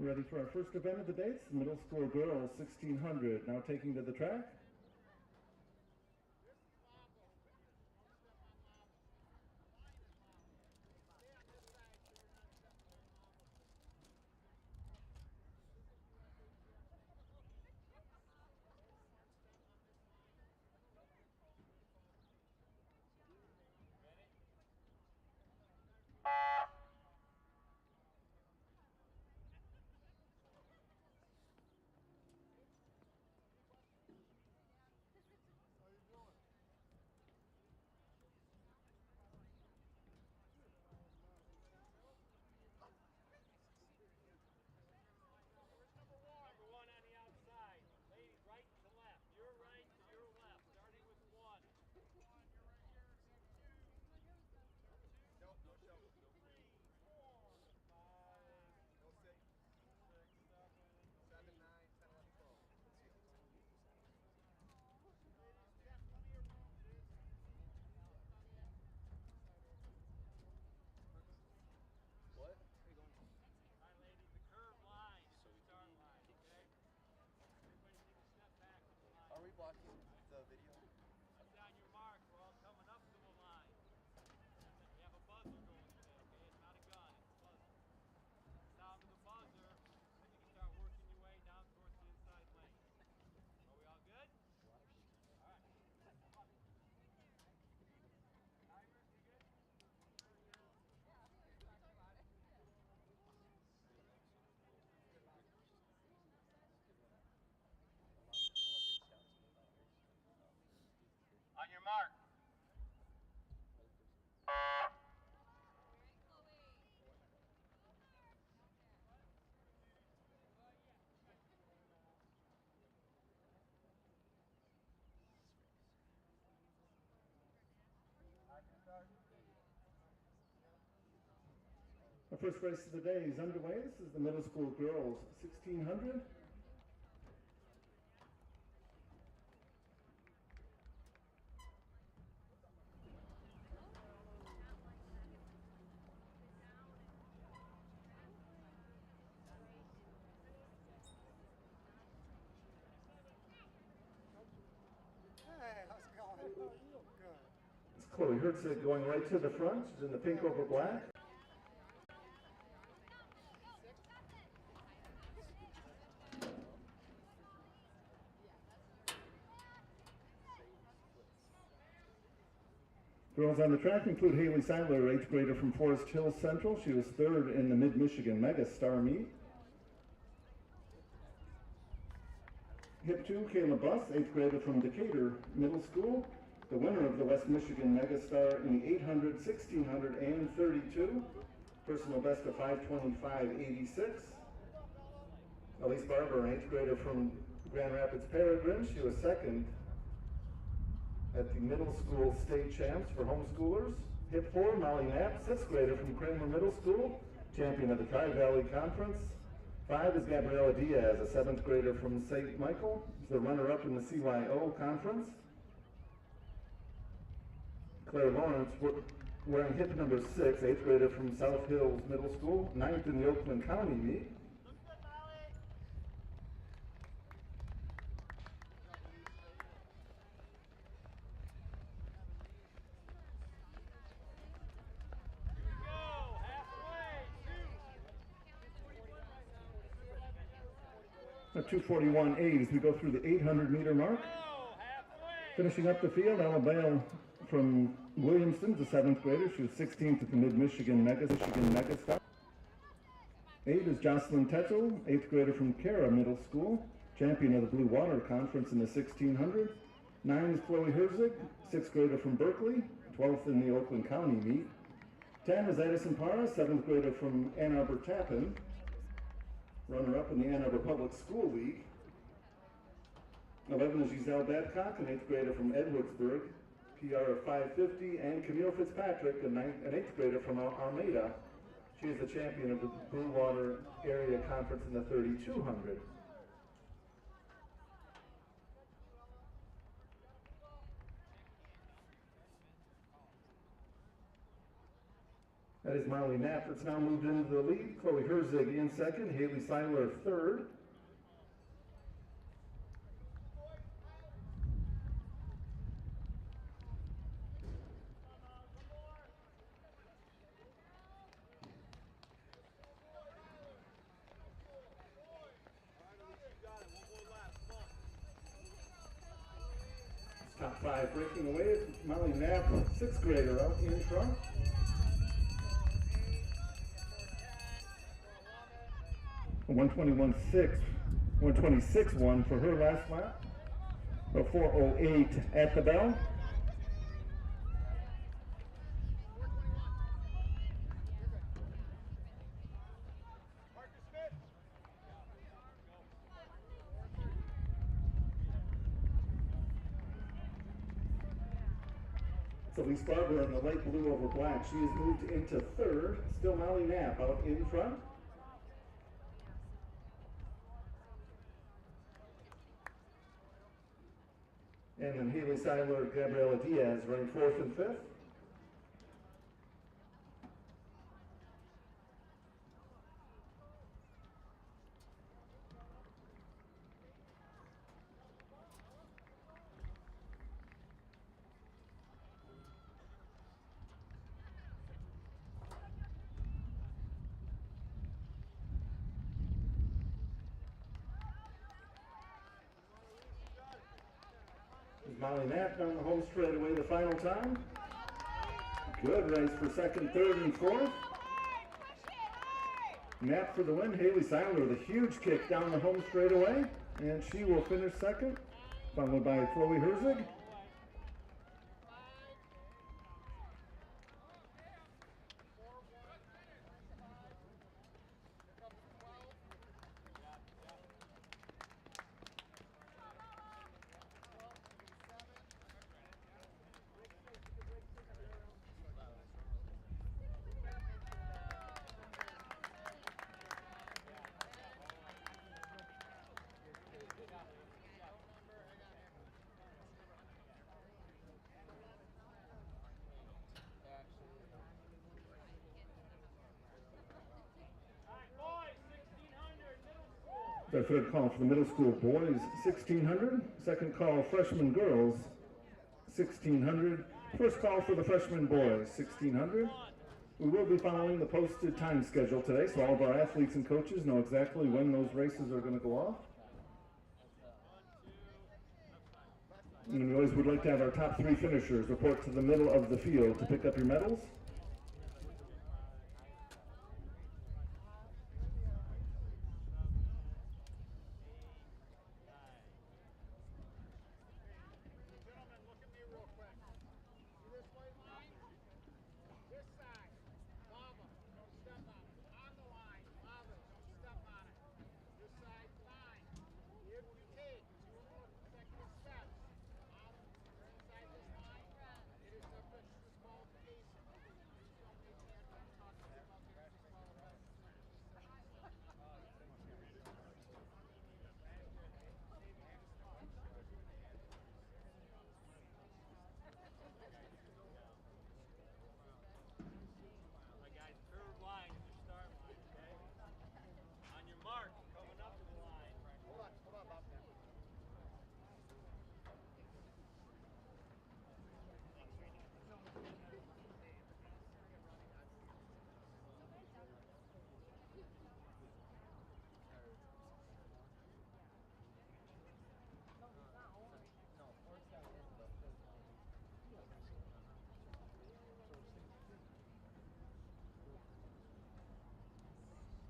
Ready for our first event of the day. It's the middle school girls 1600 now taking to the track. Are we blocking the video? On your mark, we're all coming up to the line. We have a buzzer going today, okay? It's not a gun, it's a buzzer. Sound of the buzzer, and you can start working your way down towards the inside lane. Are we all good? All right. Timers, you good? On your mark. Our first race of the day is underway. This is the middle school girls 1600. Hey, how's it going? Good. It's Chloe Herzig going right to the front. She's in the pink over black. Girls on the track include Haley Seiler, 8th grader from Forest Hills Central. She was 3rd in the Mid-Michigan Mega Star Meet. Hip 2, Kayla Buss, 8th grader from Decatur Middle School, the winner of the West Michigan Mega Star in the 800, 1600, and 32. Personal best of 5:25.86. Elise Barber, 8th grader from Grand Rapids Peregrine. She was 2nd at the middle school state champs for homeschoolers. Hip 4, Molly Knapp, 6th grader from Kramer Middle School, champion of the Tri-Valley Conference. 5 is Gabriela Diaz, a 7th grader from St. Michael, the runner-up in the CYO conference. Claire Lawrence, wearing hip number 6, 8th grader from South Hills Middle School, 9th in the Oakland County meet. A 2:41.8 as we go through the 800-meter mark. Finishing up the field, Alabama from Williamston, the 7th grader. She was 16th at the Mid-Michigan Mega Star. 8 is Jocelyn Tetzel, 8th grader from Cara Middle School, champion of the Blue Water Conference in the 1600. 9 is Chloe Herzig, 6th grader from Berkeley, 12th in the Oakland County meet. 10 is Edison Parra, 7th grader from Ann Arbor Tappan, runner-up in the Ann Arbor Public School League. 11 is Giselle Babcock, an 8th grader from Edwardsburg, PR of 550, and Camille Fitzpatrick, an 8th grader from Almeida. She is the champion of the Blue Water Area Conference in the 3200. That is Molly Knapp that's now moved into the lead. Chloe Herzig in second, Haley Seiler third. Top five breaking away is Molly Knapp, sixth grader out in front. A 126.1 for her last lap. A 4:08 at the bell. So Elise Barber in the light blue over black. She has moved into third. Still Molly Knapp out in front. And then Haley Seiler, Gabriela Diaz running fourth and fifth. Molly Knapp down the home straightaway the final time. Good race for second, third, and fourth. Knapp for the win. Haley Seiler with a huge kick down the home straightaway, and she will finish second, followed by Chloe Herzig. The third call for the middle school boys, 1600. Second call, freshman girls, 1600. First call for the freshman boys, 1600. We will be following the posted time schedule today, so all of our athletes and coaches know exactly when those races are going to go off. And we always would like to have our top three finishers report to the middle of the field to pick up your medals.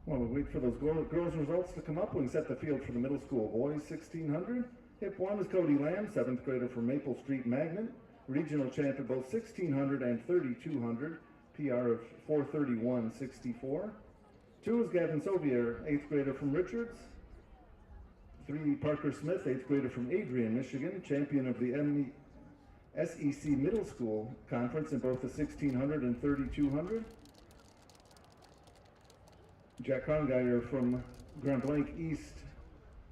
While we wait for those girls' results to come up, we can set the field for the middle school boys, 1600. Hip 1 is Cody Lamb, 7th grader from Maple Street Magnet. Regional champ at both 1600 and 3200, PR of 431.64. 2 is Gavin Sovier, 8th grader from Richards. 3, Parker Smith, 8th grader from Adrian, Michigan, champion of the SEC Middle School Conference in both the 1600 and 3200. Jack Hongeier from Grand Blanc East,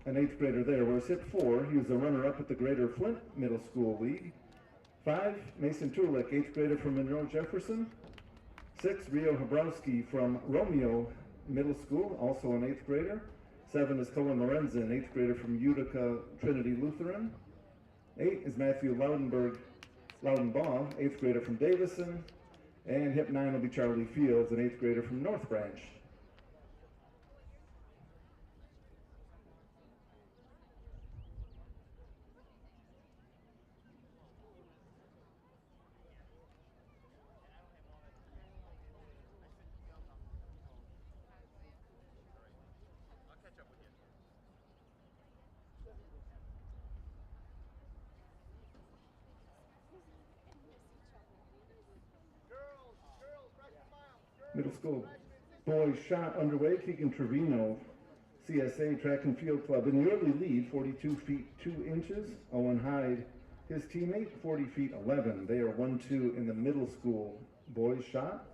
an 8th grader there, whereas hip 4, he was the runner-up at the Greater Flint Middle School League. 5, Mason Tulik, 8th grader from Monroe Jefferson. 6, Rio Habrowski from Romeo Middle School, also an 8th grader. 7 is Cohen Lorenzen, 8th grader from Utica Trinity Lutheran. 8 is Matthew Loudenbaugh, 8th grader from Davison. And hip 9 will be Charlie Fields, an 8th grader from North Branch. Middle school boys shot underway. Keegan Trevino, CSA Track and Field Club in the early lead, 42 feet 2 inches. Owen Hyde, his teammate, 40 feet 11. They are 1-2 in the middle school boys shot.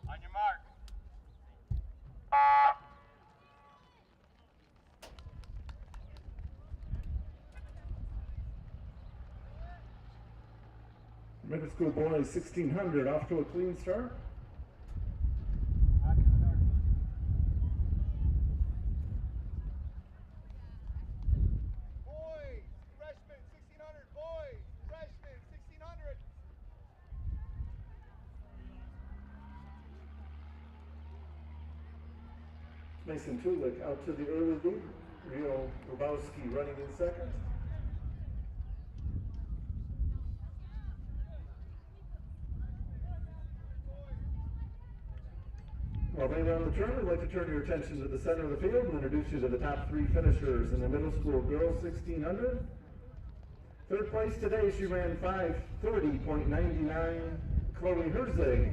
On your mark. Middle school boys 1600 off to a clean start. Boys, freshmen, 1600. Boys, freshmen, 1600. Mason Tulik out to the early lead. Rio Grabowski running in second. While they run the turn, we'd like to turn your attention to the center of the field and introduce you to the top 3 finishers in the middle school girls 1600. Third place today, she ran 5:30.99. Chloe Herzig.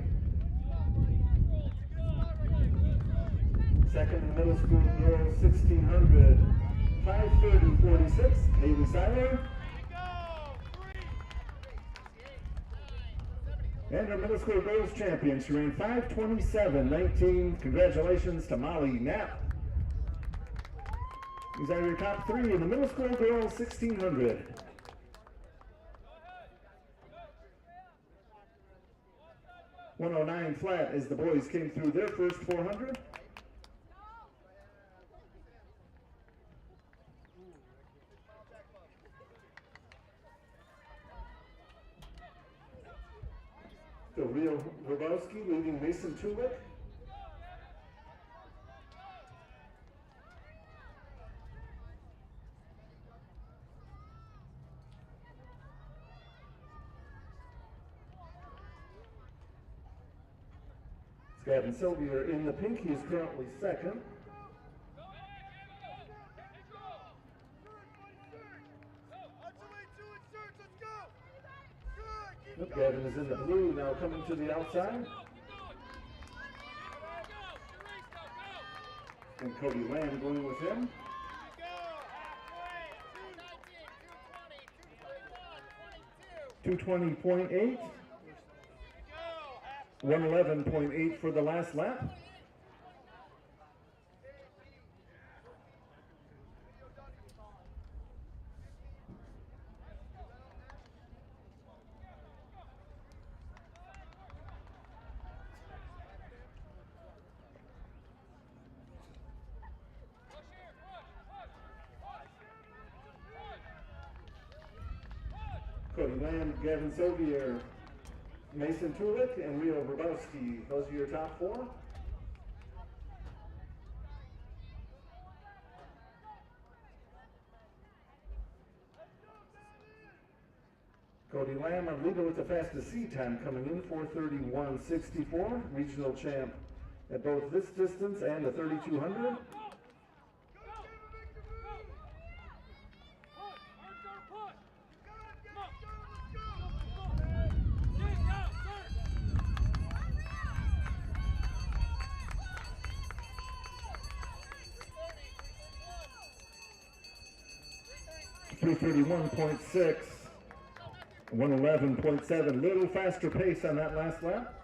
Second in the middle school girls 1600, 5:30.46. Haley Seiler. And our middle school girls champion, she ran 5:27.19. Congratulations to Molly Knapp. These are your top 3 in the middle school girls 1600. .109 flat as the boys came through their first 400. So Rio Grabowski leading Mason Tulick. Gavin Sylvier in the pink, he is currently second. Gavin is in the blue, now coming to the outside. And Cody Lamb going with him. 220.8. 111.8 for the last lap. Cody Lamb, Gavin Sylvier, Mason Tulick, and Rio Grabowski. Those are your top four. Cody Lamb, our leader with the fastest seed time coming in, 4:31.64, regional champ at both this distance and the 3200. .6, 111.7, little faster pace on that last lap.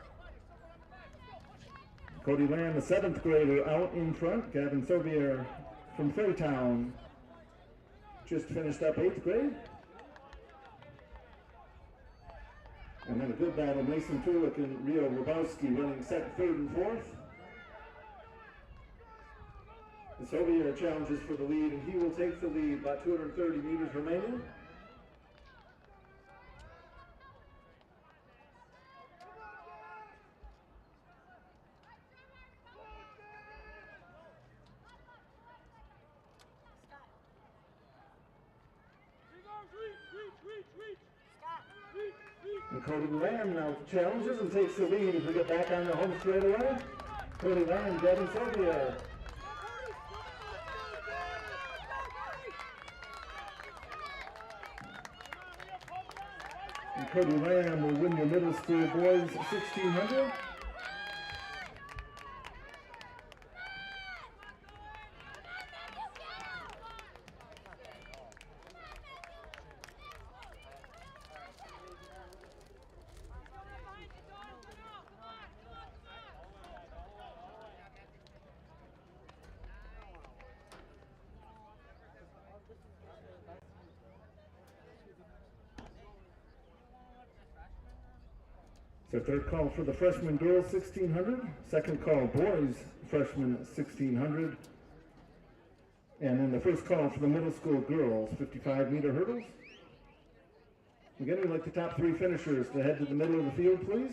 Cody Lamb, the 7th grader, out in front. Gavin Sylvier from Freytown just finished up 8th grade. And then a good battle, Mason Tulick and Rio Grabowski running second, third, and fourth. And Sylvier challenges for the lead, and he will take the lead, about 230 meters remaining. And Cody Lamb now challenges and takes the lead as we get back on the home straightaway. Cody Lamb, Gavin Sylvier. And Cody Lamb will win the middle school boys 1600. So third call for the freshman girls 1600, second call boys freshman 1600, and then the first call for the middle school girls 55-meter hurdles. Again, we'd like the top three finishers to head to the middle of the field, please.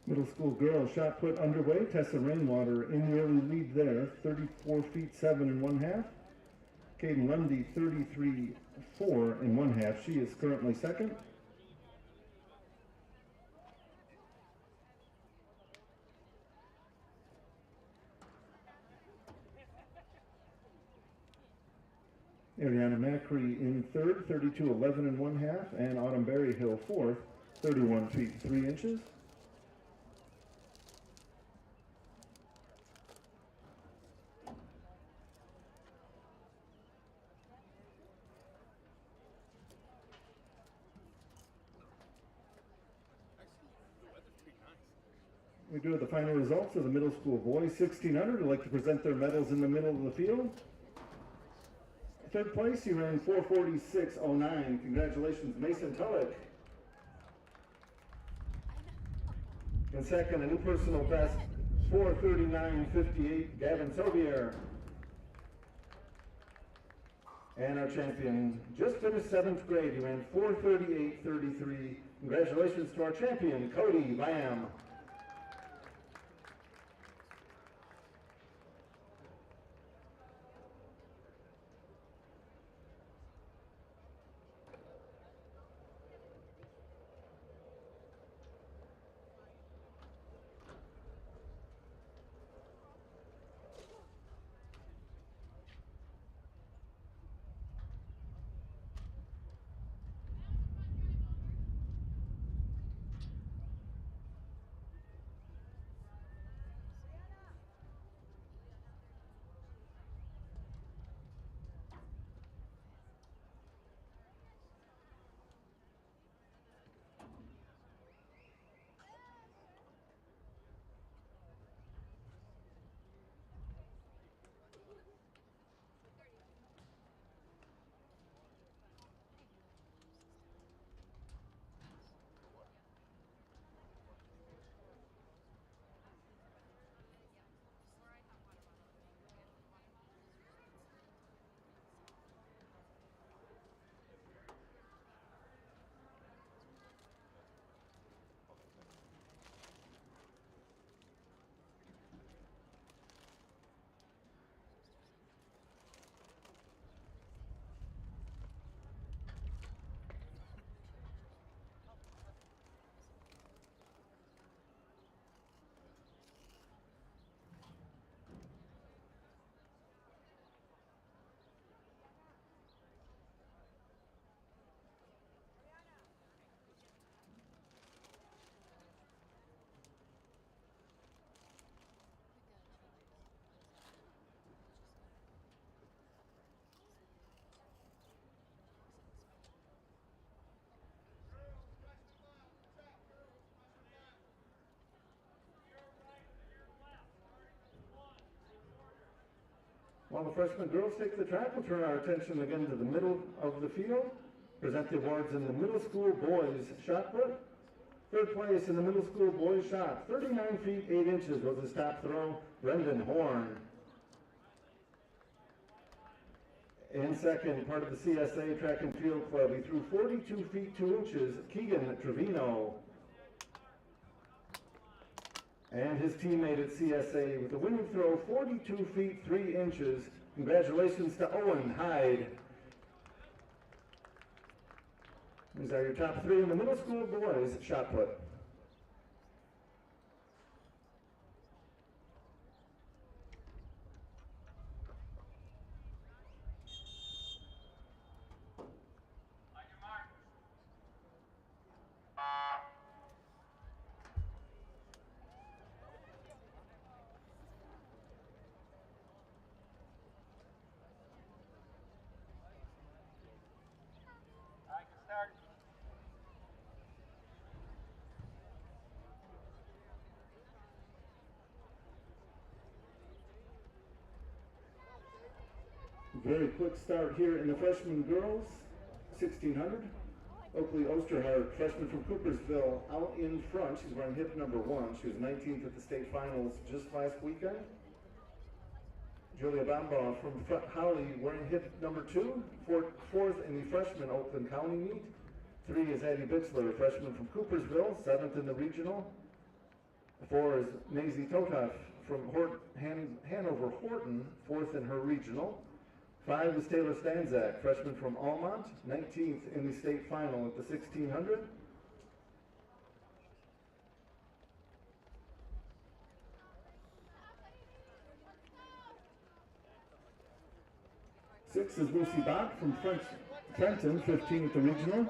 Middle school girls shot put underway. Tessa Rainwater in the early lead there, 34 feet 7 1/2. Caden Lundy, 33 4 1/2. She is currently second. Ariana Macri in third, 32.11 and 1/2, and Autumn Berryhill fourth, 31 feet 3 inches. We do have the final results of the middle school boys 1600. I'd like to present their medals in the middle of the field. Third place, he ran 4:46.09. Congratulations, Mason Tulloch. And second, a new personal best, 4:39.58, Gavin Sobier. And our champion just finished 7th grade. He ran 4:38.33. Congratulations to our champion, Cody Lamb. While the freshman girls take the track, we'll turn our attention again to the middle of the field. Present the awards in the middle school boys shot put. Third place in the middle school boys shot, 39 feet 8 inches was his top throw, Brendan Horn. In second, part of the CSA Track and Field Club, he threw 42 feet 2 inches, Keegan Trevino. And his teammate at CSA with a winning throw, 42 feet 3 inches. Congratulations to Owen Hyde. These are your top three in the middle school boys shot put. Very quick start here in the freshman girls, 1600. Oakley Osterhart, freshman from Coopersville, out in front. She's wearing hip number 1. She was 19th at the state finals just last weekend. Julia Bambaugh from Holly, wearing hip number 2, fourth in the freshman Oakland County meet. 3 is Addie Bixler, freshman from Coopersville, 7th in the regional. 4 is Maisie Totoff from Hanover Horton, 4th in her regional. 5 is Taylor Stanzak, freshman from Almont, 19th in the state final at the 1600. 6 is Lucy Bach from Trenton, 15 at the regional.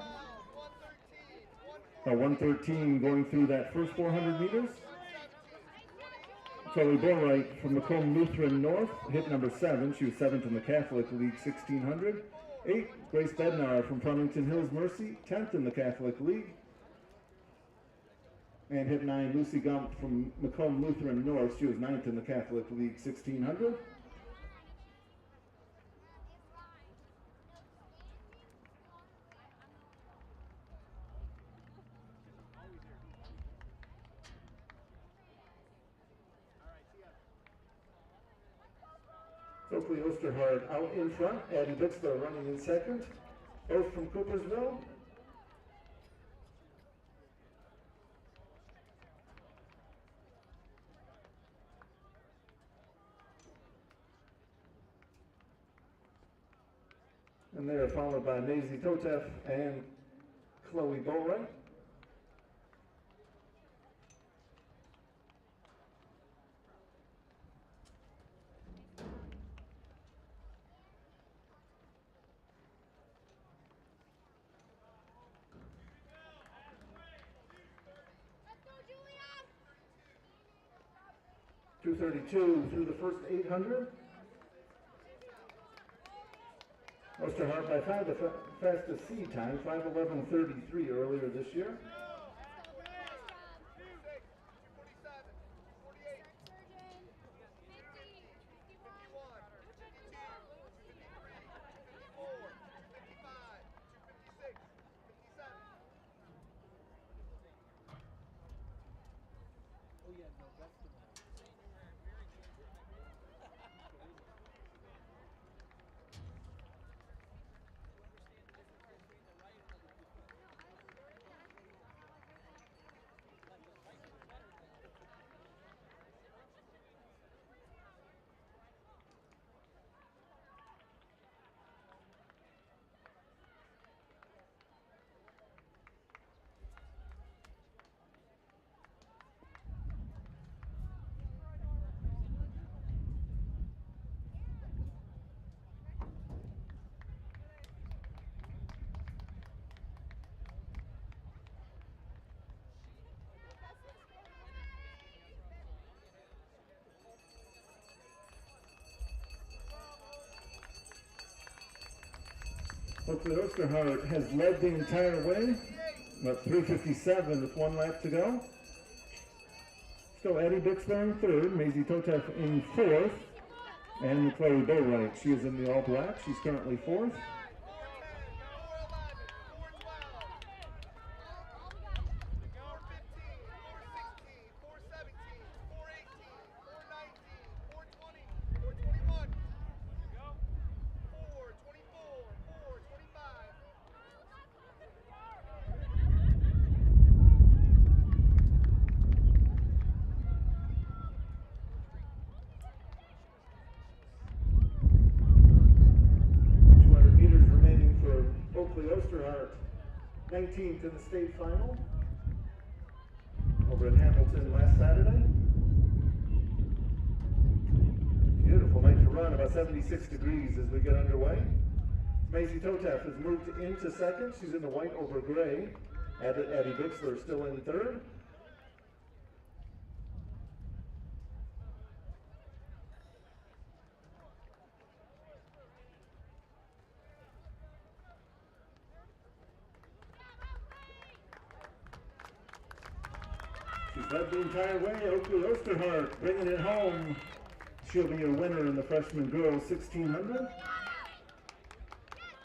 113 going through that first 400 meters. Chloe Borwright from Macomb Lutheran North, hit number 7. She was 7th in the Catholic League 1600. 8, Grace Bednar from Farmington Hills Mercy, 10th in the Catholic League. And hit 9, Lucy Gump from Macomb Lutheran North. She was 9th in the Catholic League 1600. Oakley Osterhard out in front. Addie Bixler running in second. Both from Coopersville. And they are followed by Maisie Totef and Chloe Bollwright. .232 through the first 800. Osterhart by 5, the fastest C time, 5:11:33 earlier this year. Oakley Osterhart has led the entire way, about 3:57 with 1 lap to go. Still Addie Bixler in third, Maisie Totef in fourth, and Chloe Bollwright. She is in the all black. She's currently fourth. Osterhart, 19th in the state final over in Hamilton last Saturday. Beautiful night to run, about 76 degrees as we get underway. Maisie Totef has moved into second. She's in the white over gray. Addie Bixler still in third. She's led the entire way. Oakley Osterhart bringing it home. She'll be your winner in the freshman girls 1600.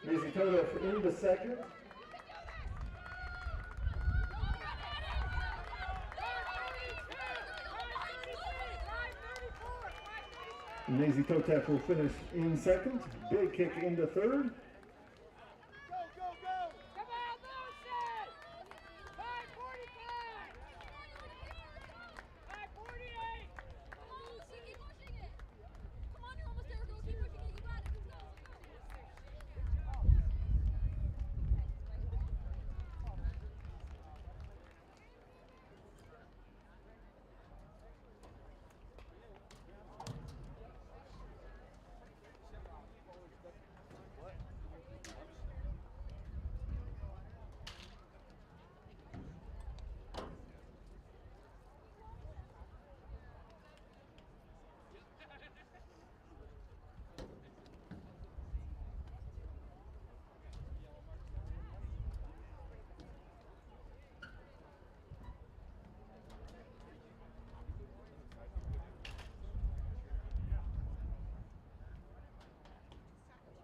Maisie Totef into second. Maisie Totef will finish in second. Big kick into third.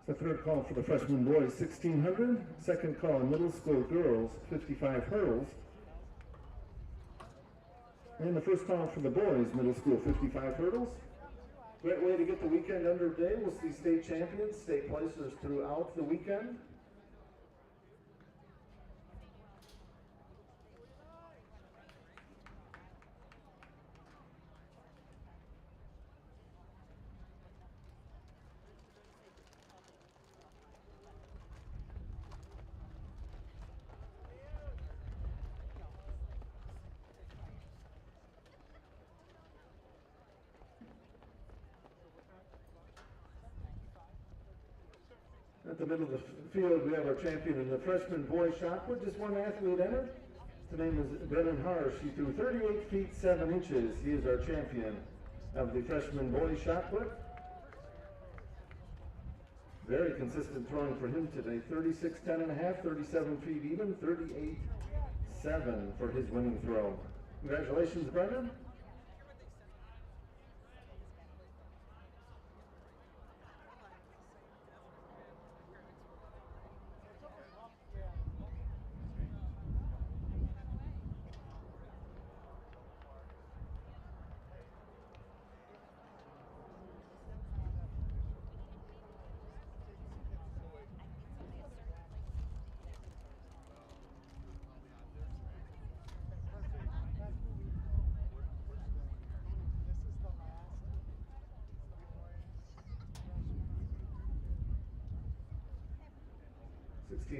The third call for the freshman boys, 1600. Second call, middle school girls, 55 hurdles. And the first call for the boys, middle school, 55 hurdles. Great way to get the weekend underway. We'll see state champions, state placers throughout the weekend. At the middle of the field, we have our champion in the freshman boys shot put. Just one athlete entered. His name is Brennan Harsh. He threw 38 feet 7 inches. He is our champion of the freshman boys shot put. Very consistent throwing for him today. 36 10 and a half, 37 feet even, 38 7 for his winning throw. Congratulations, Brennan.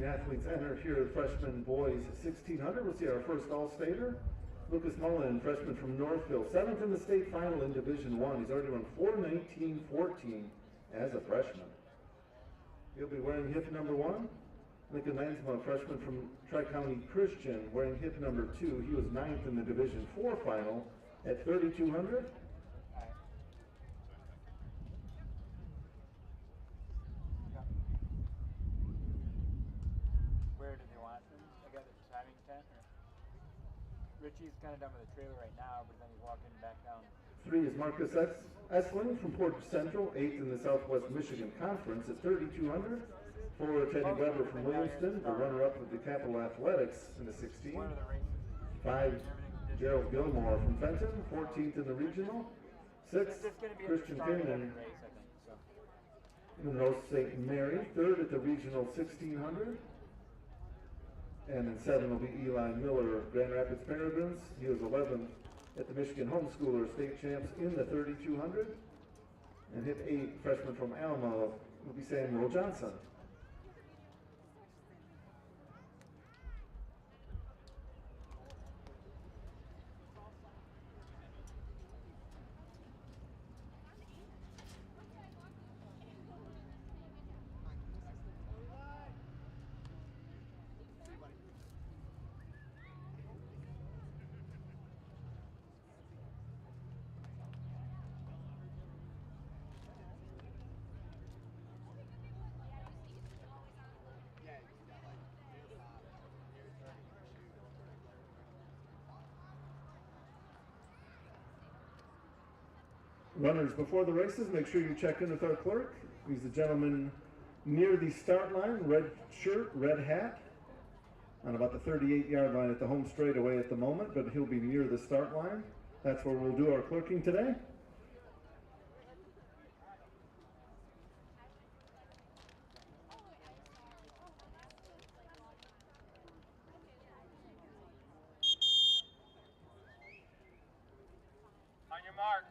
Athletes enter here at freshman boys 1600. We'll see our first all-stater, Lucas Mullen, freshman from Northville, 7th in the state final in Division 1. He's already run 4:19.14 as a freshman. He'll be wearing hip number 1. Lincoln Lansma, freshman from Tri-County Christian, wearing hip number 2. He was 9th in the Division 4 final at 3,200. Richie's kind of done with the trailer right now, but then he's walking back down. 3 is Marcus Esling from Portage Central, 8th in the Southwest Michigan Conference at 3,200. 4, Teddy Weber from Williamston, the runner-up of the Capital Athletics in the 16. 5, Gerald Gilmore from Fenton, 14th in the regional. 6, Christian Kiernan, Monroe St. Mary, 3rd at the regional 1600. And then 7 will be Eli Miller, Grand Rapids Peregrines. He was 11th at the Michigan Homeschooler State Champs in the 3,200. And hit 8, freshman from Alma, will be Samuel Johnson. Runners before the races, make sure you check in with our clerk. He's the gentleman near the start line, red shirt, red hat, on about the 38-yard line at the home straightaway at the moment, but he'll be near the start line. That's where we'll do our clerking today. On your mark.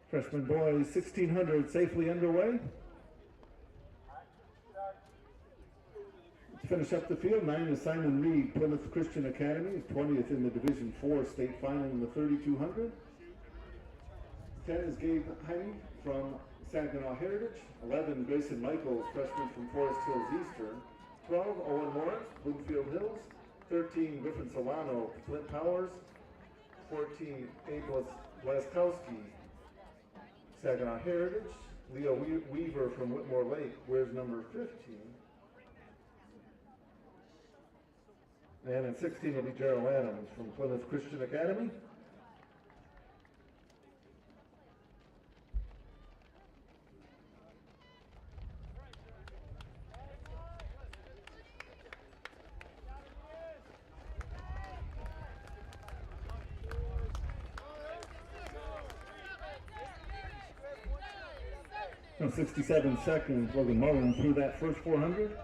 Freshman boys 1600 safely underway. To finish up the field, 9 is Simon Reed, Plymouth Christian Academy. He's 20th in the Division 4 state final in the 3200. 10 is Gabe Heine from Saginaw Heritage. 11, Grayson Michaels, freshman from Forest Hills Eastern. 12, Owen Morris, Bloomfield Hills. 13, Griffin Solano, Flint Powers. 14, Abe Blaskowski, Saginaw Heritage. Leo Weaver from Whitmore Lake wears number 15. And at 16 will be Gerald Adams from Plymouth Christian Academy. Now 67 seconds, Logan Mullen through that first 400.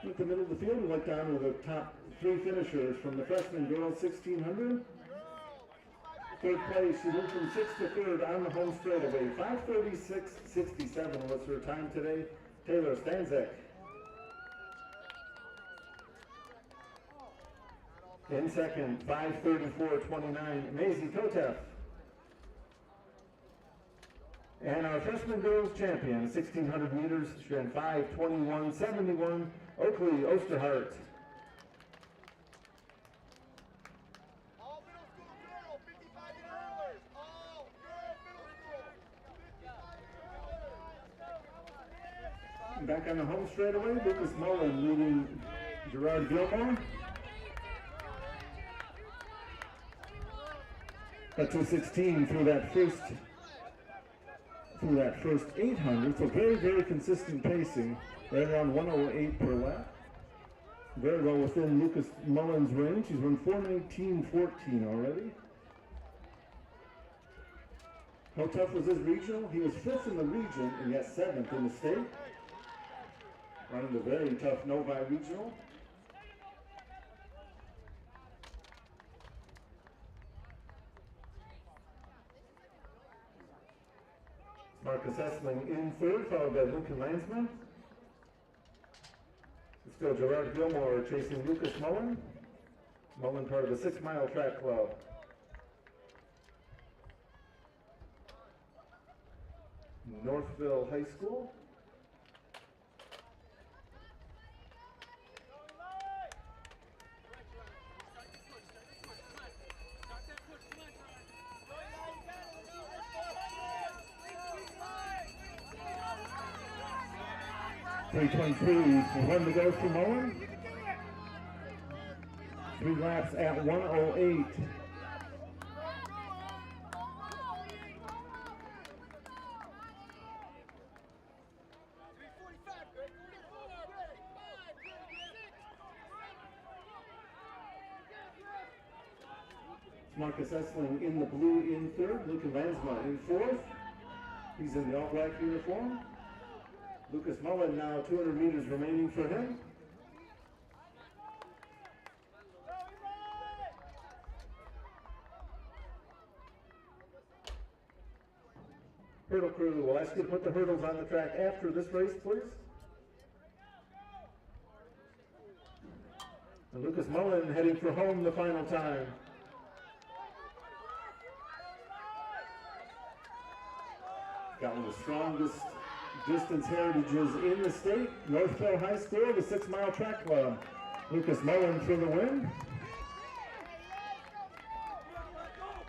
At the middle of the field, we look down to the top three finishers from the freshman girls 1600. Third place, she moved from 6th to 3rd on the home straightaway. 5:36.67 was her time today. Taylor Stanzek. In second, 5:34.29, Maisie Kotef. And our freshman girls champion, 1600 meters, she ran 5:21.71, Oakley Osterhart. All middle school girls, 55 and earlers. All girl middle school, 55 and earlers. Back on the home straightaway, Lucas Mullen leading Gerard Gilmore. A 2:16 through that first 800, so very, very consistent pacing, right around 108 per lap. Very well within Lucas Mullen's range. He's run 4:19.14 already. How tough was his regional? He was 5th in the region and yet 7th in the state. Running the very tough Novi regional. Marcus Essling in 3rd, followed by Lincoln Landsman. It's still Gerard Gilmore chasing Lucas Mullen. Mullen part of the 6 Mile Track Club. Northville High School. .323, 1 to go for Mullen. 3 laps at 1:08. Marcus Essling in the blue in 3rd, Luca Lansma in 4th. He's in the all-black uniform. Lucas Mullen now 200 meters remaining for him. Hurdle crew, we'll ask you to put the hurdles on the track after this race, please. And Lucas Mullen heading for home the final time. Got one of the strongest distance heritages in the state. Northville High School, the 6 Mile Track Club. Lucas Mullen for the win.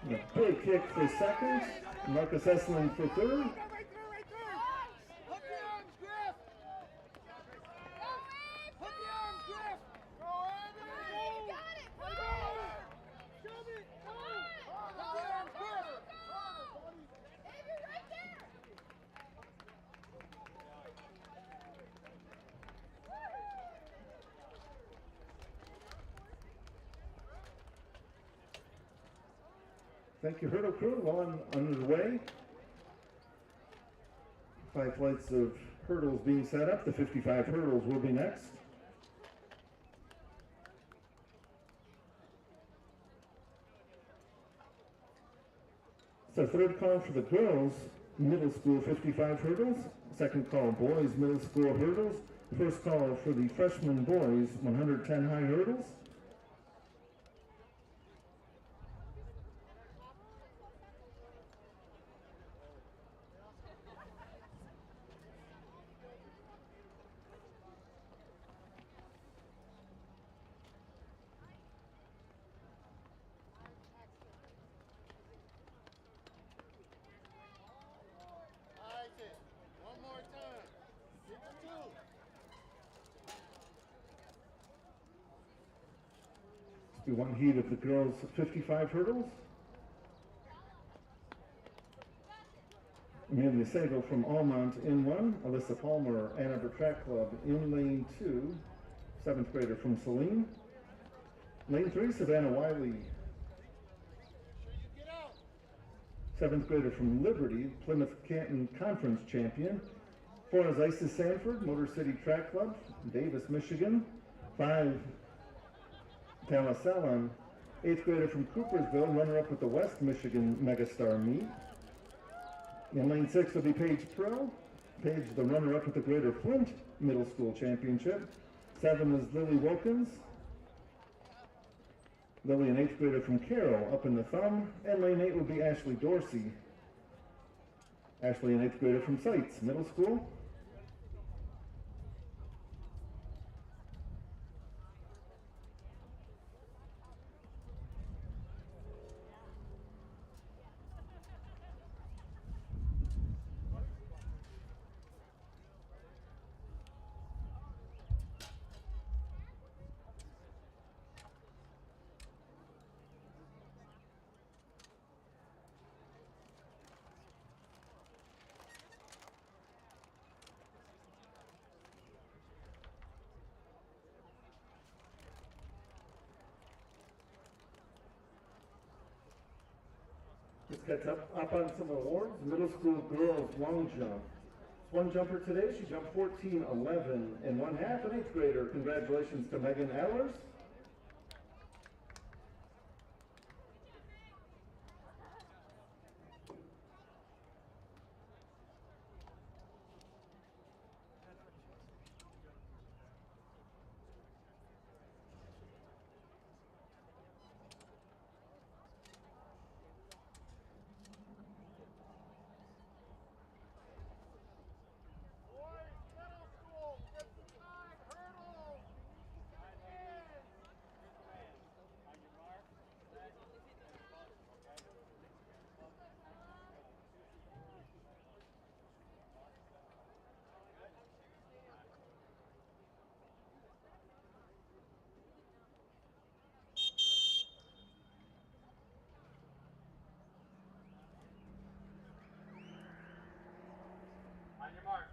And a big kick for 2nd. Marcus Essling for 3rd. Thank you, hurdle crew. Well underway. 5 flights of hurdles being set up. The 55 hurdles will be next. It's our 3rd call for the girls middle school 55 hurdles. 2nd call boys middle school hurdles. 1st call for the freshman boys 110 high hurdles. We want heat of the girls 55 hurdles. Amelia Sago from Almont in 1. Alyssa Palmer, Ann Arbor Track Club in lane 2. 7th grader from Saline. Lane 3, Savannah Wiley. 7th grader from Liberty, Plymouth Canton Conference champion. 4 is Isis Sanford, Motor City Track Club, Davis, Michigan. 5, Tala Salon, 8th grader from Coopersville, runner-up with the West Michigan Megastar meet. In lane 6 will be Paige Pro. Paige, the runner-up with the Greater Flint Middle School Championship. 7 is Lily Wilkins. Lily, an 8th grader from Carroll, up in the thumb. And lane 8 will be Ashley Dorsey. Ashley, an 8th grader from Sites Middle School. Let's catch up on some awards. Middle school girls long jump. One jumper today, she jumped 14:11 and 1/2, an 8th grader. Congratulations to Megan Allers. On your mark.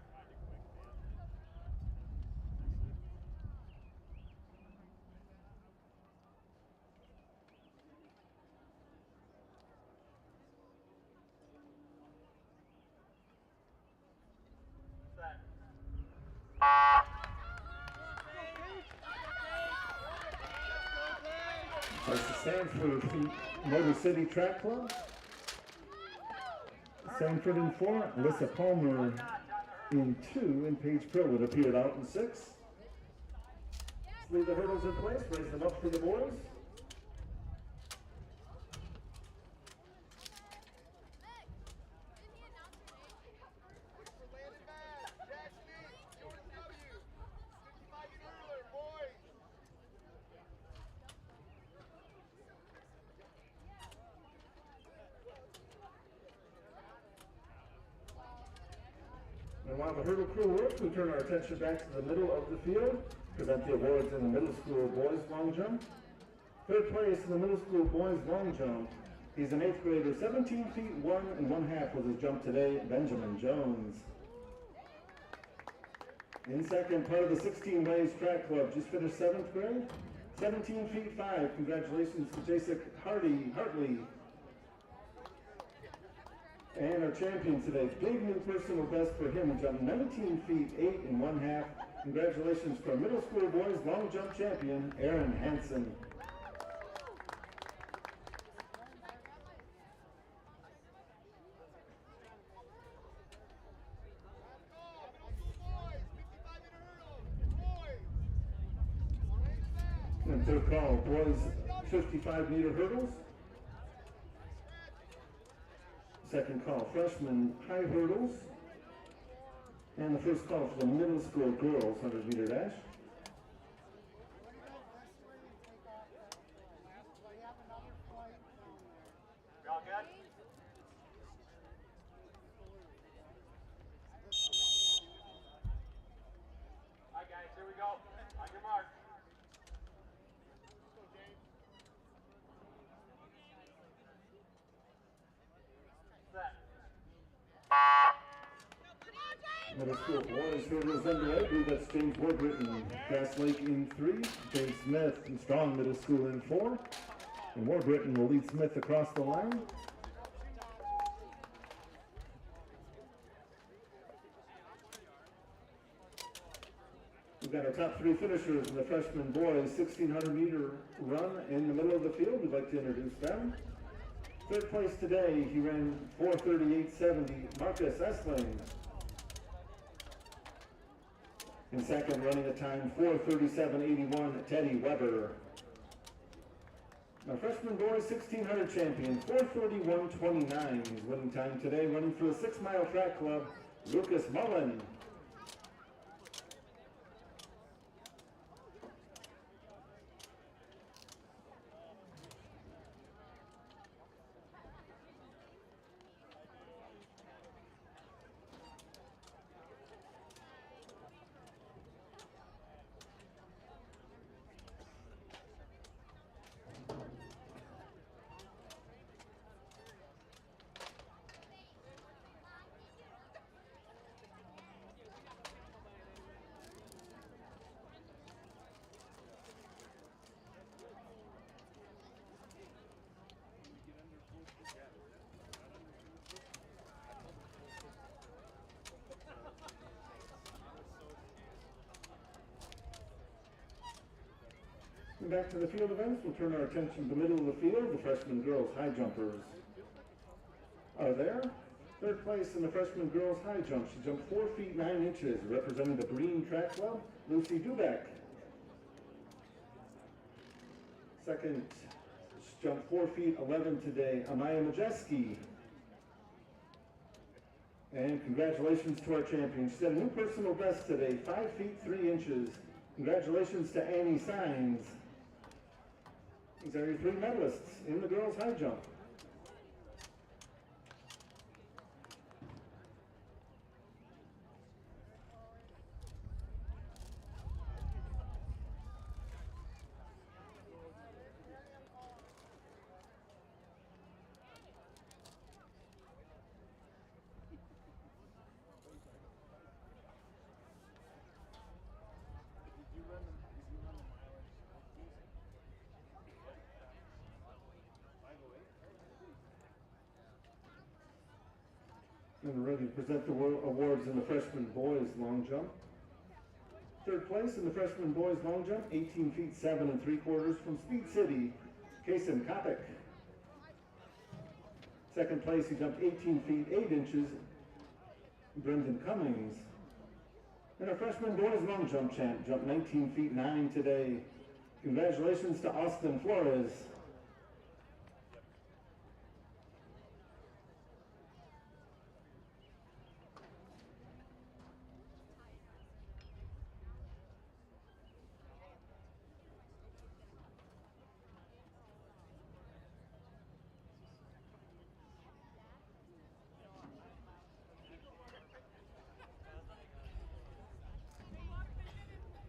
Set. That's the Sanford Motor City Track Club. Sanford in 4, Alyssa Palmer in 2, and Paige Pro would appear out in 6. Let's leave the hurdles in place, raise them up for the boys. And while the hurdle crew works, we turn our attention back to the middle of the field, present the awards in the middle school boys long jump. 3rd place in the middle school boys long jump. He's an 8th grader, 17 feet 1 and 1/2 was his jump today, Benjamin Jones. In 2nd, part of the 16 Ways Track Club, just finished 7th grade, 17 feet 5. Congratulations to Jasek Hartley. And our champion today, big new personal best for him, jumped 19 feet 8 and 1/2. Congratulations to our middle school boys long jump champion, Aaron Hansen. And 3rd call, boys 55-meter hurdles. 2nd call, freshman high hurdles. And the 1st call for the middle school girls 100-meter dash. We all good? All right, guys, here we go. On your mark. Middle school boys hurdles underway. Blue Dutch James Warbritton, Grass Lake in 3. James Smith and Strong Middle School in 4. And Warbritton will lead Smith across the line. We've got our top 3 finishers in the freshman boys 1,600-meter run in the middle of the field. We'd like to introduce them. Third place today, he ran 4:38.70, Marcus Essling. In second, running a time 4:37.81, Teddy Weber. Our freshman boys 1,600 champion, 4:41.29. His winning time today, running for the 6 Mile Track Club, Lucas Mullen. And back to the field events, we'll turn our attention to the middle of the field. The freshman girls high jumpers are there. Third place in the freshman girls high jump. She jumped 4 feet 9 inches, representing the Breen Track Club, Lucy Dubeck. Second, she jumped 4 feet 11 today, Amaya Majeski. And congratulations to our champion. She set a new personal best today, 5 feet 3 inches. Congratulations to Annie Sines. These are your 3 medalists in the girls high jump. And we're ready to present the awards in the freshman boys long jump. Third place in the freshman boys long jump, 18 feet 7 3/4 from Speed City, Kason Kopic. Second place, he jumped 18 feet 8 inches, Brendan Cummings. And our freshman boys long jump champ jumped 19 feet 9 today. Congratulations to Austin Flores.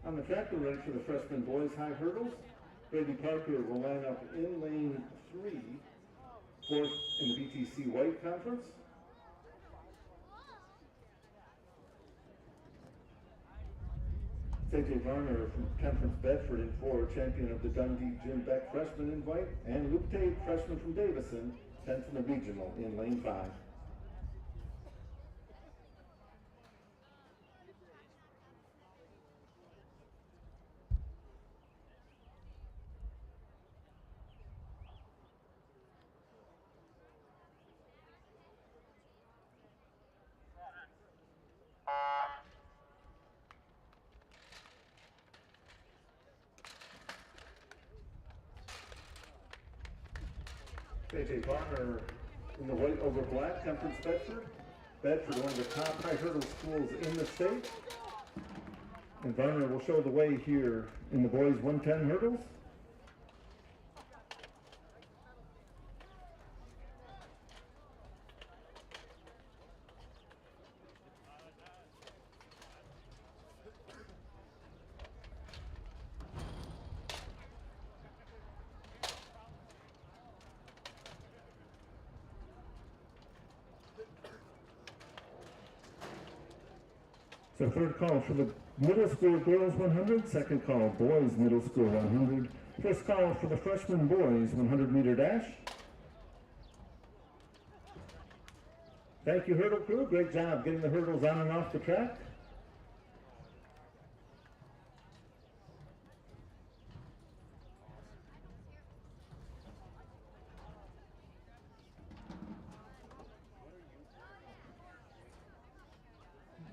On the track, we're ready for the freshman boys high hurdles. Brady Parker will line up in lane 3, 4th in the BTC White Conference. CJ Varner from Conference Bedford in 4, champion of the Dundee Jim Beck freshman invite, and Luke Tate, freshman from Davison, 10th in the regional in lane 5. CJ Varner in the white over black, Conference Bedford. Bedford, one of the top high hurdle schools in the state. And Varner will show the way here in the boys 110 hurdles. So third call for the middle school girls 100, second call boys middle school 100, first call for the freshman boys 100-meter dash. Thank you, hurdle crew. Great job getting the hurdles on and off the track.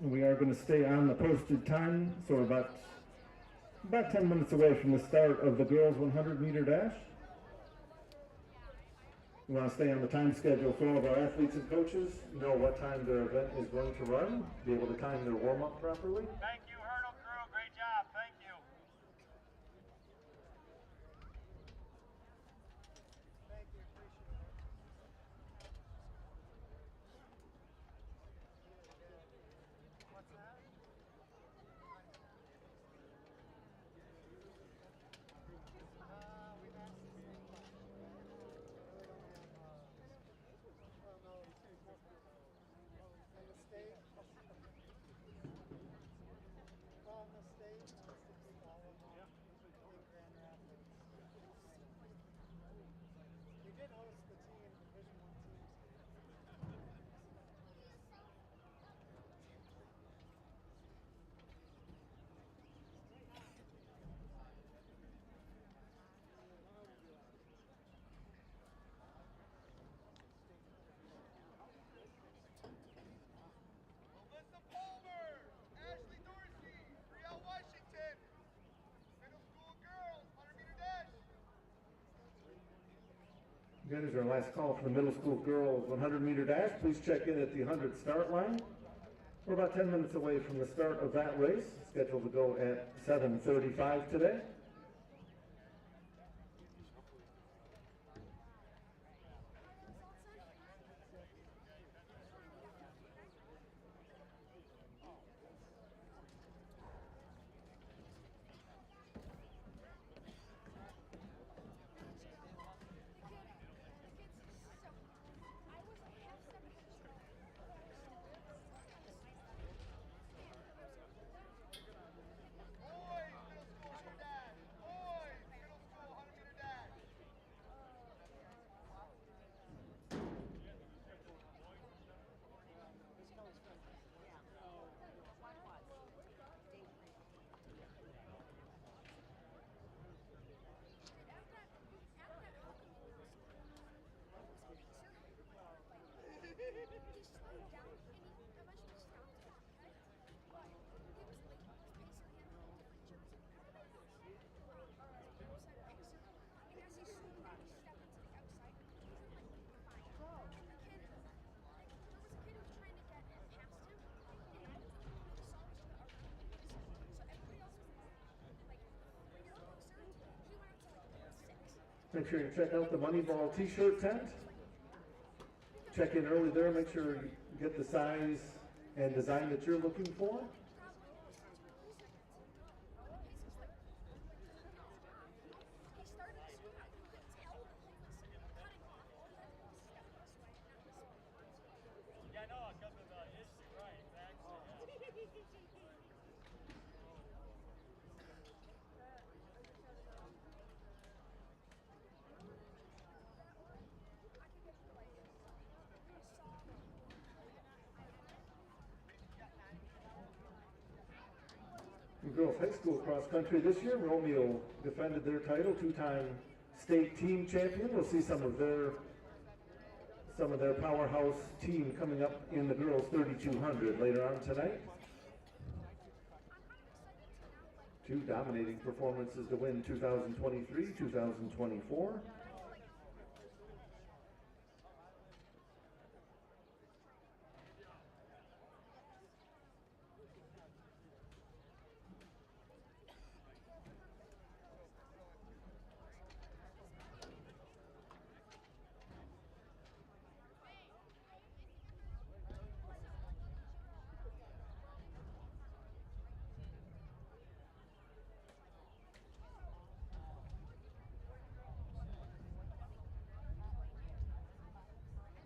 We are going to stay on the posted time, so we're about 10 minutes away from the start of the girls 100-meter dash. We want to stay on the time schedule so all of our athletes and coaches know what time their event is going to run, be able to time their warm-up properly. Thank you, hurdle crew. Great job. Thank you. Thank you, appreciate it. What's that? We've asked the same question. We really don't have, well, no, it's from the state. Well, in the state, it's typically all of them in Grand Rapids. We did host the team, Division I teams. Melissa Palmer, Ashley Dorsey, Brielle Washington, middle school girls, 100-meter dash. That is our last call for the middle school girls 100-meter dash. Please check in at the 100 start line. We're about 10 minutes away from the start of that race, scheduled to go at 7:35 today. Boys, middle school 100 dash. Boys, middle school 100-meter dash. Make sure you check out the Moneyball t-shirt tent. Check in early there, make sure you get the size and design that you're looking for. Yeah, no, because of the issue, right, exactly. In girls high school cross country this year, Romeo defended their title, two-time state team champion. We'll see some of their powerhouse team coming up in the girls 3200 later on tonight. Two dominating performances to win 2023, 2024.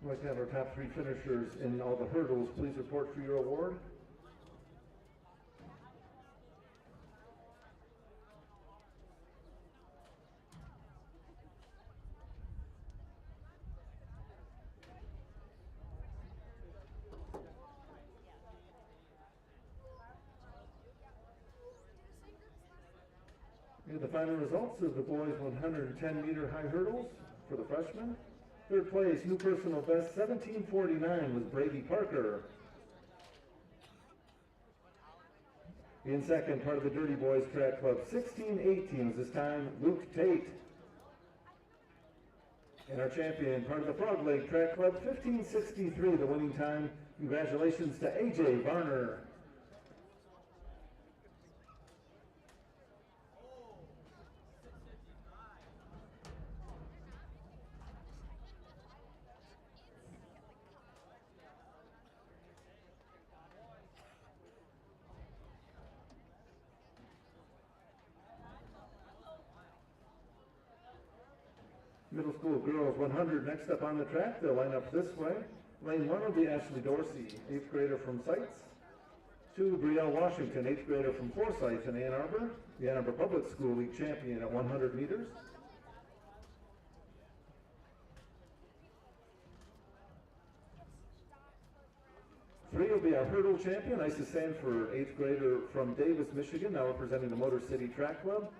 We'd like to have our top three finishers in all the hurdles. Please report for your award. Here are the final results of the boys 110-meter high hurdles for the freshmen. Third place, new personal best 17:49 was Brady Parker. In second, part of the Dirty Boys Track Club, 16:18 was this time Luke Tate. And our champion, part of the Frog Leg Track Club, 15:63 the winning time. Congratulations to AJ Varner. Middle school girls 100 next up on the track. They'll line up this way. Lane 1 will be Ashley Dorsey, 8th grader from Sites. 2, Brielle Washington, 8th grader from Forsyth in Ann Arbor, the Ann Arbor Public School League champion at 100 meters. 3 will be our hurdle champion, Isa Sanford, 8th grader from Davis, Michigan, now representing the Motor City Track Club.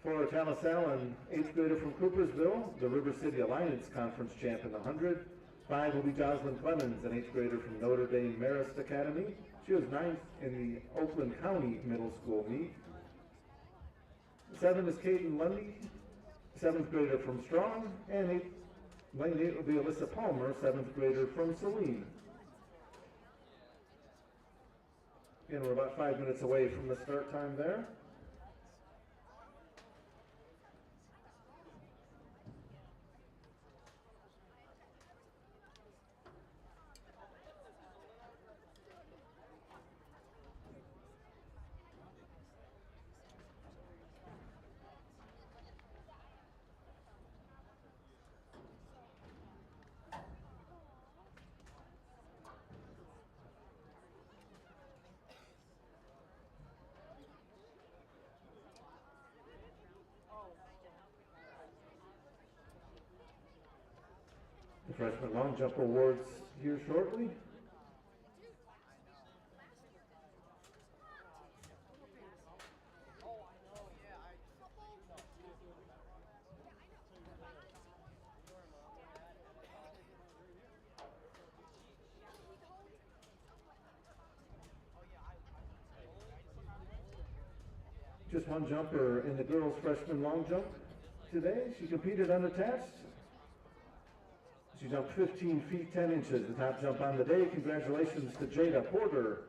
4, Talis Allen, 8th grader from Coopersville, the River City Alliance Conference champ in the 100. 5 will be Jocelyn Clemens, an 8th grader from Notre Dame Marist Academy. She was 9th in the Oakland County Middle School meet. 7 is Caden Lundy, 7th grader from Strong, and lane 8 will be Alyssa Palmer, 7th grader from Saline. Again, we're about 5 minutes away from the start time there. The freshman long jump awards here shortly. Just one jumper in the girls' freshman long jump today. She competed unattached. She jumped 15 feet 10 inches, the top jump on the day. Congratulations to Jada Porter.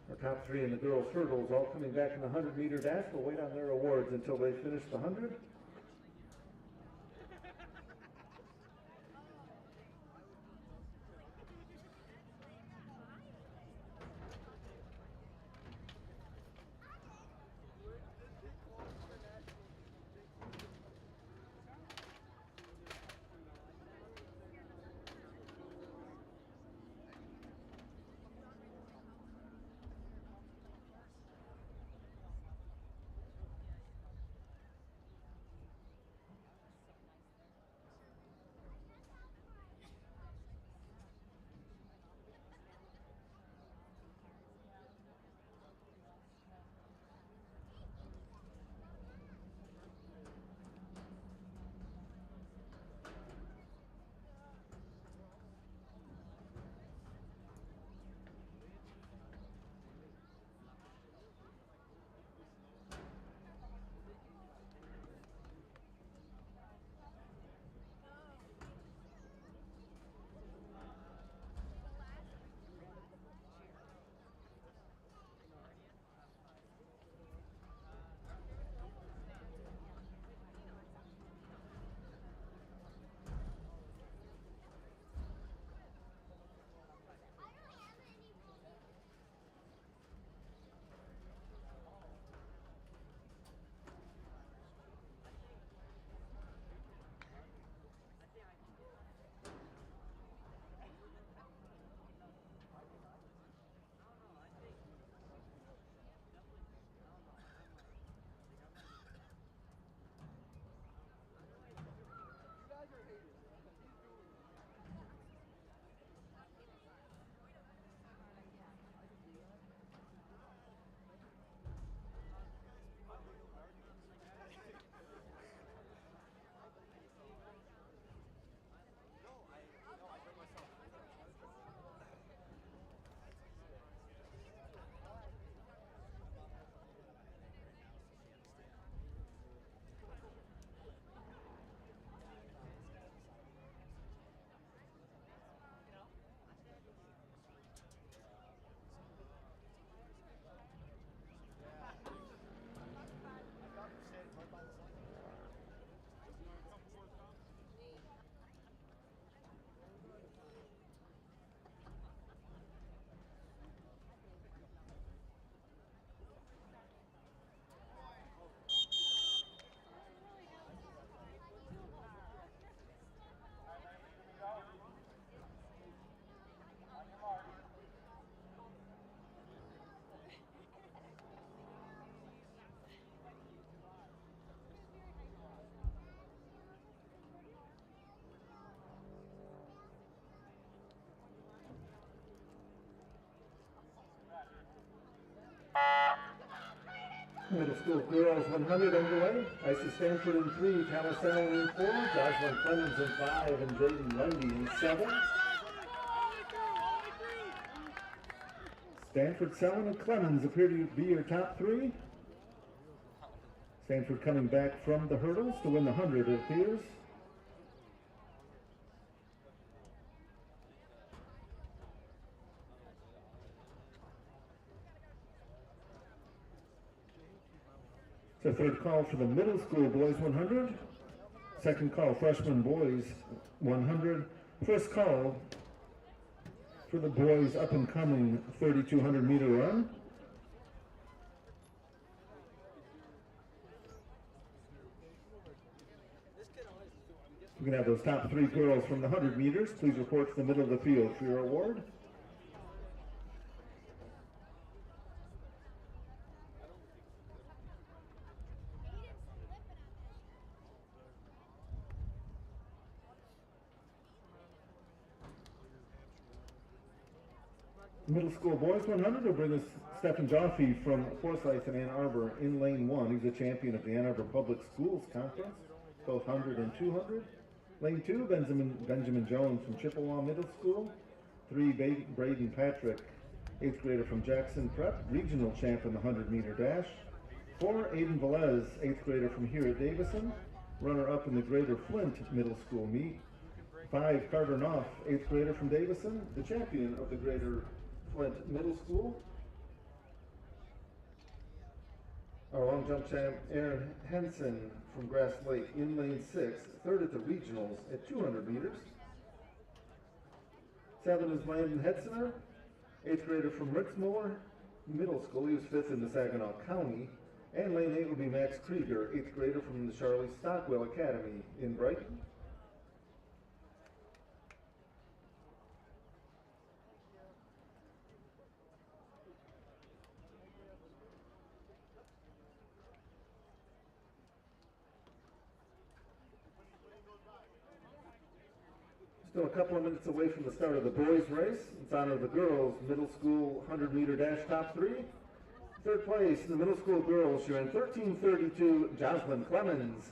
Our top 3 in the girls' hurdles all coming back in the 100-meter dash. We'll wait on their awards until they finish the 100. Middle school girls 100 underway. Isis Stanford in 3, Tallis Allen in 4, Jocelyn Clemens in 5, and Jaden Lundy in 7. Stanford, Allen, and Clemens appear to be your top 3. Stanford coming back from the hurdles to win the 100, it appears. It's the third call for the middle school boys 100. Second call, freshman boys 100. First call for the boys up and coming 3,200 meter run. We're going to have those top 3 girls from the 100 meters. Please report to the middle of the field for your award. Middle school boys 100 will bring us Stephen Jaffe from Forsyth in Ann Arbor in lane 1. He's a champion of the Ann Arbor Public Schools Conference, both 100 and 200. Lane 2, Benjamin Jones from Chippewa Middle School. 3, Braden Patrick, 8th grader from Jackson Prep, regional champ in the 100-meter dash. 4, Aiden Velez, 8th grader from here at Davison, runner-up in the Greater Flint Middle School meet. 5, Carter Knopf, 8th grader from Davison, the champion of the Greater Flint Middle School. Our long jump champ, Aaron Henson from Grass Lake in lane 6, 3rd at the regionals at 200 meters. 7 is Landon Hetzener, 8th grader from Ritzmore Middle School. He was 5th in the Saginaw County. And lane 8 will be Max Krieger, 8th grader from the Charlie Stockwell Academy in Brighton. Still a couple of minutes away from the start of the boys' race. It's honor of the girls' middle school 100-meter dash top 3. 3rd place in the middle school girls, she ran 13:32, Jocelyn Clemens.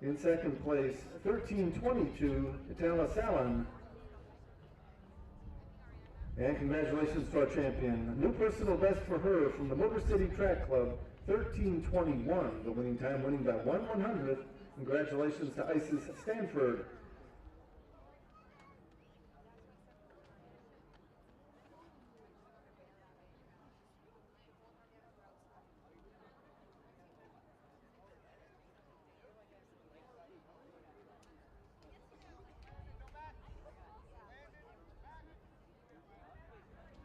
In 2nd place, 13:22, Tallis Allen. And congratulations to our champion. New personal best for her from the Motor City Track Club, 13:21, the winning time, winning by 1/100th. Congratulations to Isis Stanford.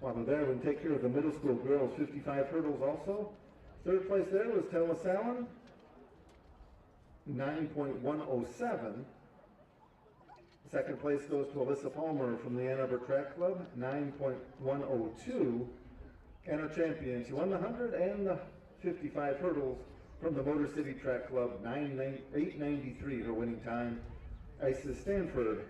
While we're there, we can take care of the middle school girls 55 hurdles also. 3rd place there was Tallis Allen, 9.107. 2nd place goes to Alyssa Palmer from the Ann Arbor Track Club, 9.102. And our champion, she won the 100 and the 55 hurdles from the Motor City Track Club, 8:93, her winning time, Isis Stanford.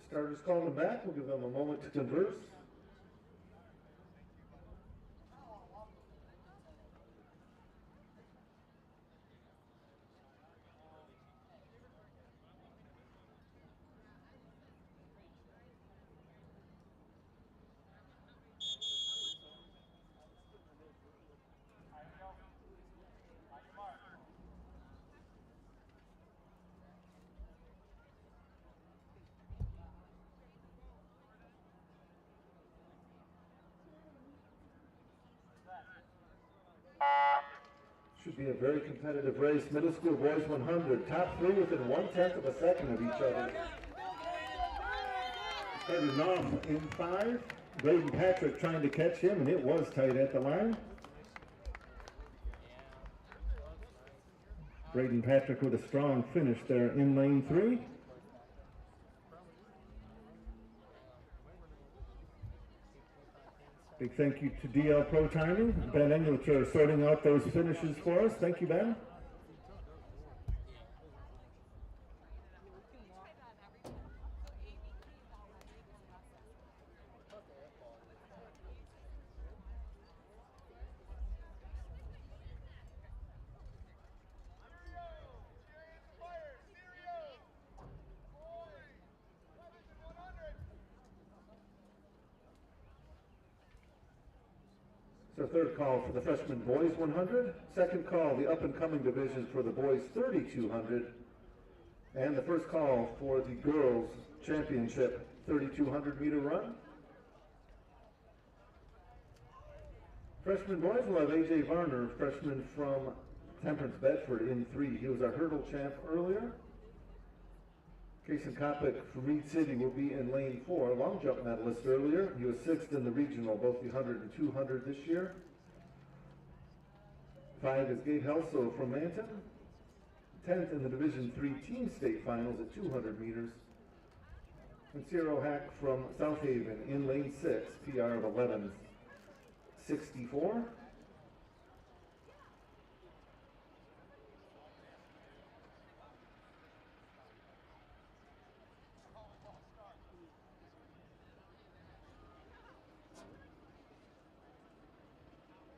Starters calling them back. We'll give them a moment to converse. Should be a very competitive race. Middle school boys 100. Top three within 1/10 of a second of each other. Started off in 5. Braden Patrick trying to catch him, and it was tight at the line. Braden Patrick with a strong finish there in lane 3. Big thank you to DL Pro Timing. Ben Englecher sorting out those finishes for us. Thank you, Ben. Our third call for the freshman boys 100. Second call, the up-and-coming division for the boys 3200. And the first call for the girls championship 3200 meter run. Freshman boys will have AJ Varner, freshman from Temperance Bedford, in 3. He was our hurdle champ earlier. Kason Kopic from Reed City will be in lane 4, long jump medalist earlier. He was 6th in the regional, both the 100 and 200 this year. 5 is Gabe Helso from Manton. 10th in the Division 3 team state finals at 200 meters. And Ciro Hack from South Haven in lane 6, PR of 11:64.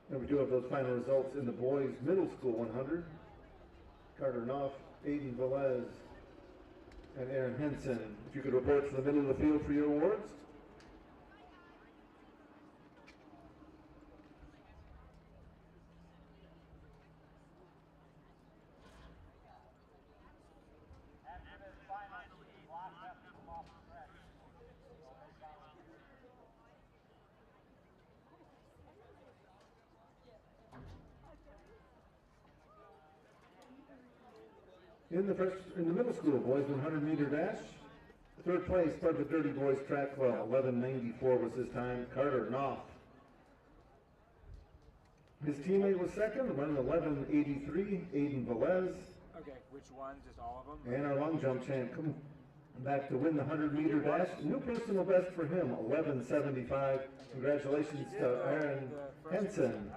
And we do have those final results in the boys middle school 100. Carter Knopf, Aiden Velez, and Aaron Henson. If you could report to the middle of the field for your awards. In the middle school boys 100 meter dash, third place part of the Dirty Boys Track Club, 11:94 was his time, Carter Knopf. His teammate was second, running 11:83, Aiden Velez. Okay, which one? Just all of them? And our long jump champ come back to win the 100 meter dash. New personal best for him, 11:75. Congratulations to Aaron Henson.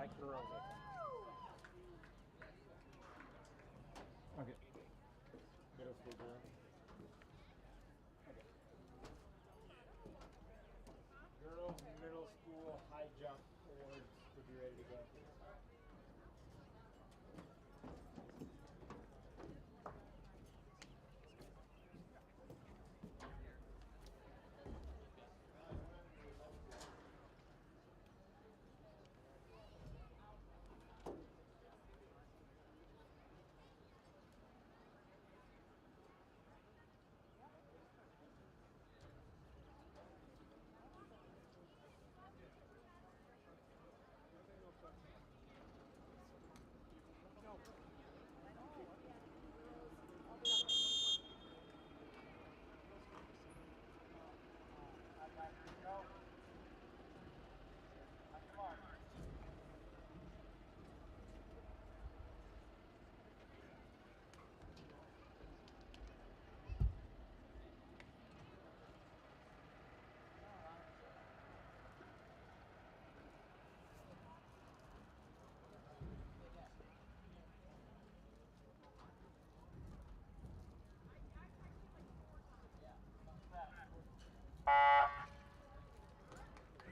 Middle school high jump awards would be ready to go.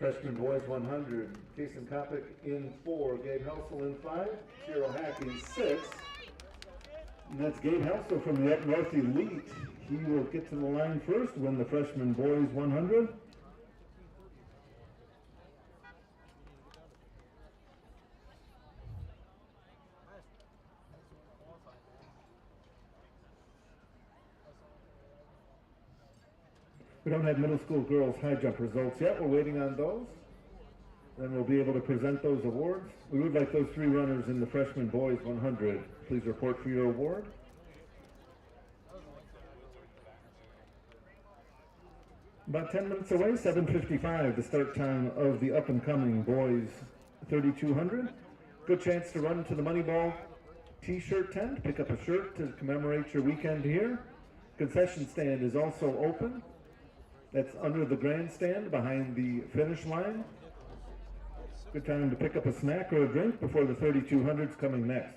Freshman boys 100, Jason Kopic in 4, Gabe Helsel in 5, Cyril Hack in 6. And that's Gabe Helsel from the Up North Elite. He will get to the line first, win the freshman boys 100. We don't have middle school girls high jump results yet. We're waiting on those. Then we'll be able to present those awards. We would like those 3 runners in the freshman boys 100. Please report for your award. About 10 minutes away, 7:55, the start time of the up-and-coming boys 3200. Good chance to run to the Moneyball t-shirt tent, pick up a shirt to commemorate your weekend here. Concession stand is also open. That's under the grandstand behind the finish line. Good time to pick up a snack or a drink before the 3200's coming next.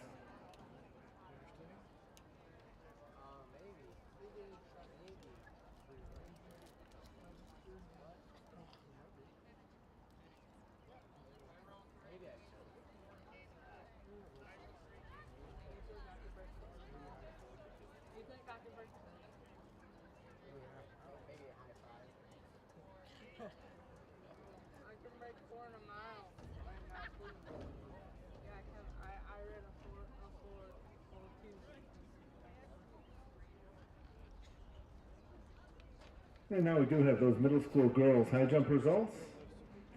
And now we do have those middle school girls high jump results.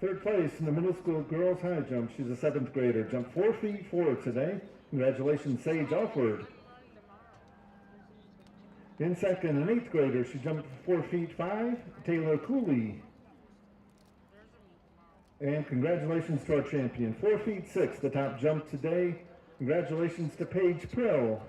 3rd place in the middle school girls high jump. She's a 7th grader. Jumped 4 feet 4 today. Congratulations, Sage Alford. In 2nd, an 8th grader. She jumped 4 feet 5. Taylor Cooley. And congratulations to our champion. 4 feet 6, the top jump today. Congratulations to Paige Prill.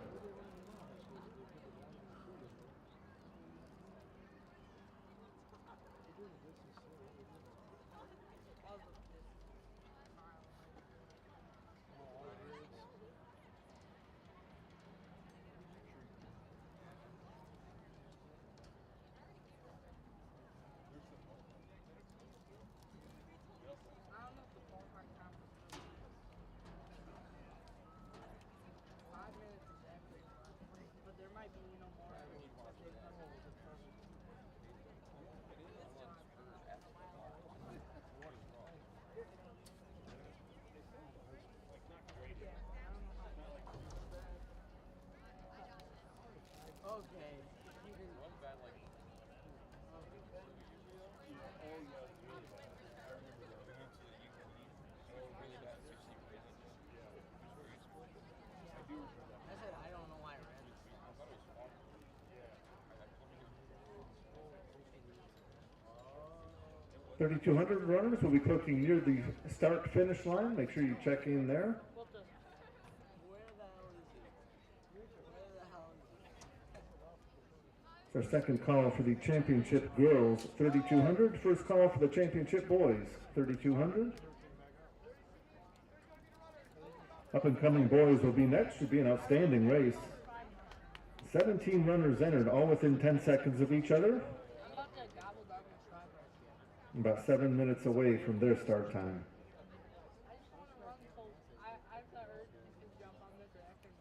I said I don't know why I ran. 3,200 runners will be cooking near the start-finish line. Make sure you check in there. Where the hell is he? Where the hell is he? It's our second call for the championship girls 3,200. First call for the championship boys 3,200. Up-and-coming boys will be next. Should be an outstanding race. 17 runners entered, all within 10 seconds of each other. About 7 minutes away from their start time. I just want to run so I have the urge to jump on the direction.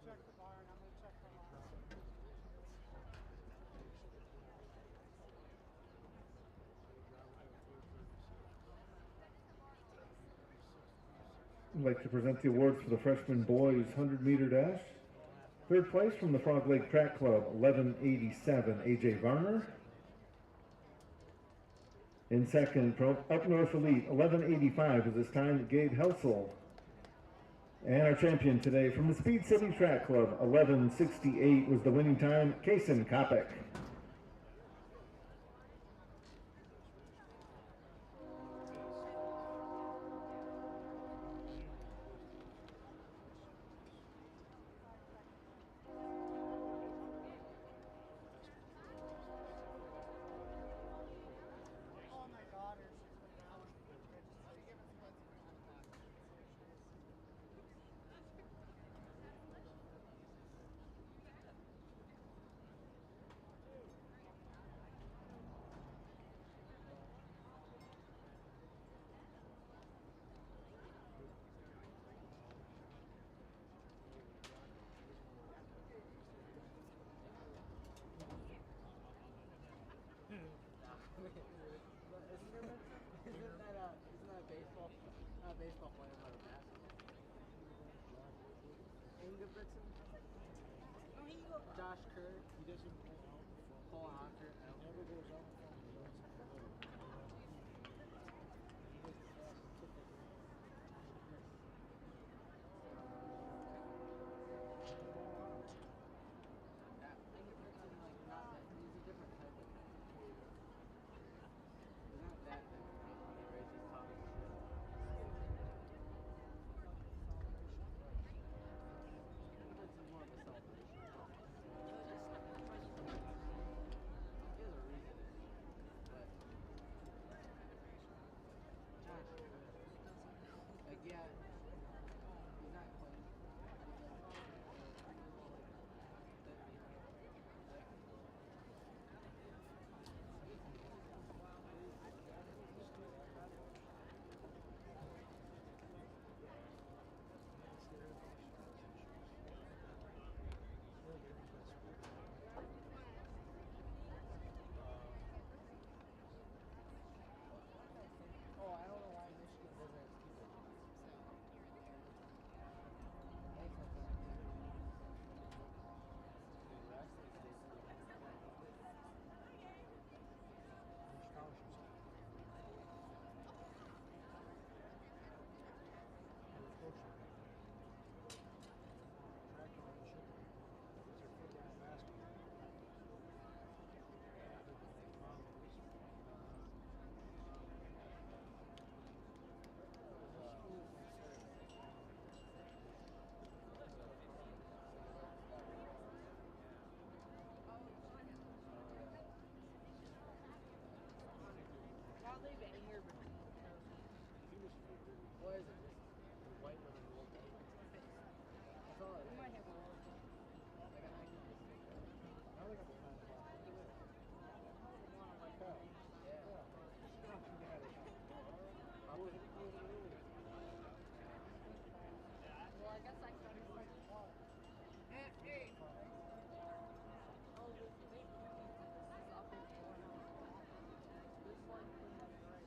check the bar and I'm gonna check the line. I'd like to present the awards for the freshman boys 100-meter dash. Third place from the Frog Lake Track Club, 11:87, AJ Varner. In second, Up North Elite, 11:85 is his time, Gabe Helsel. And our champion today from the Speed City Track Club, 11:68 was the winning time, Kason Kopic. Oh, my daughter, she's been down. Isn't that a baseball? Not a baseball player, but a basketball. Ingebrigtsen? Josh Kerr? He doesn't go out. Paul Honker? He never goes out. Ingebrigtsen, like, not that. He's a different type of guy. He's not that type of guy. He raises top of shit. Ingebrigtsen's more of a celebration. He has a reason. But Josh Kerr, like, yeah, he's not playing. Oh, I don't know why Michigan doesn't keep it. I'll leave it here, but What is it? Just white with a gold belt? That's all it we is. might have a roll. Like a Nike. I only got the time clock. Yeah. How was it? Well, I guess I can do it. Hey. Oh, this big this is up in the corner. This one cleaned up right.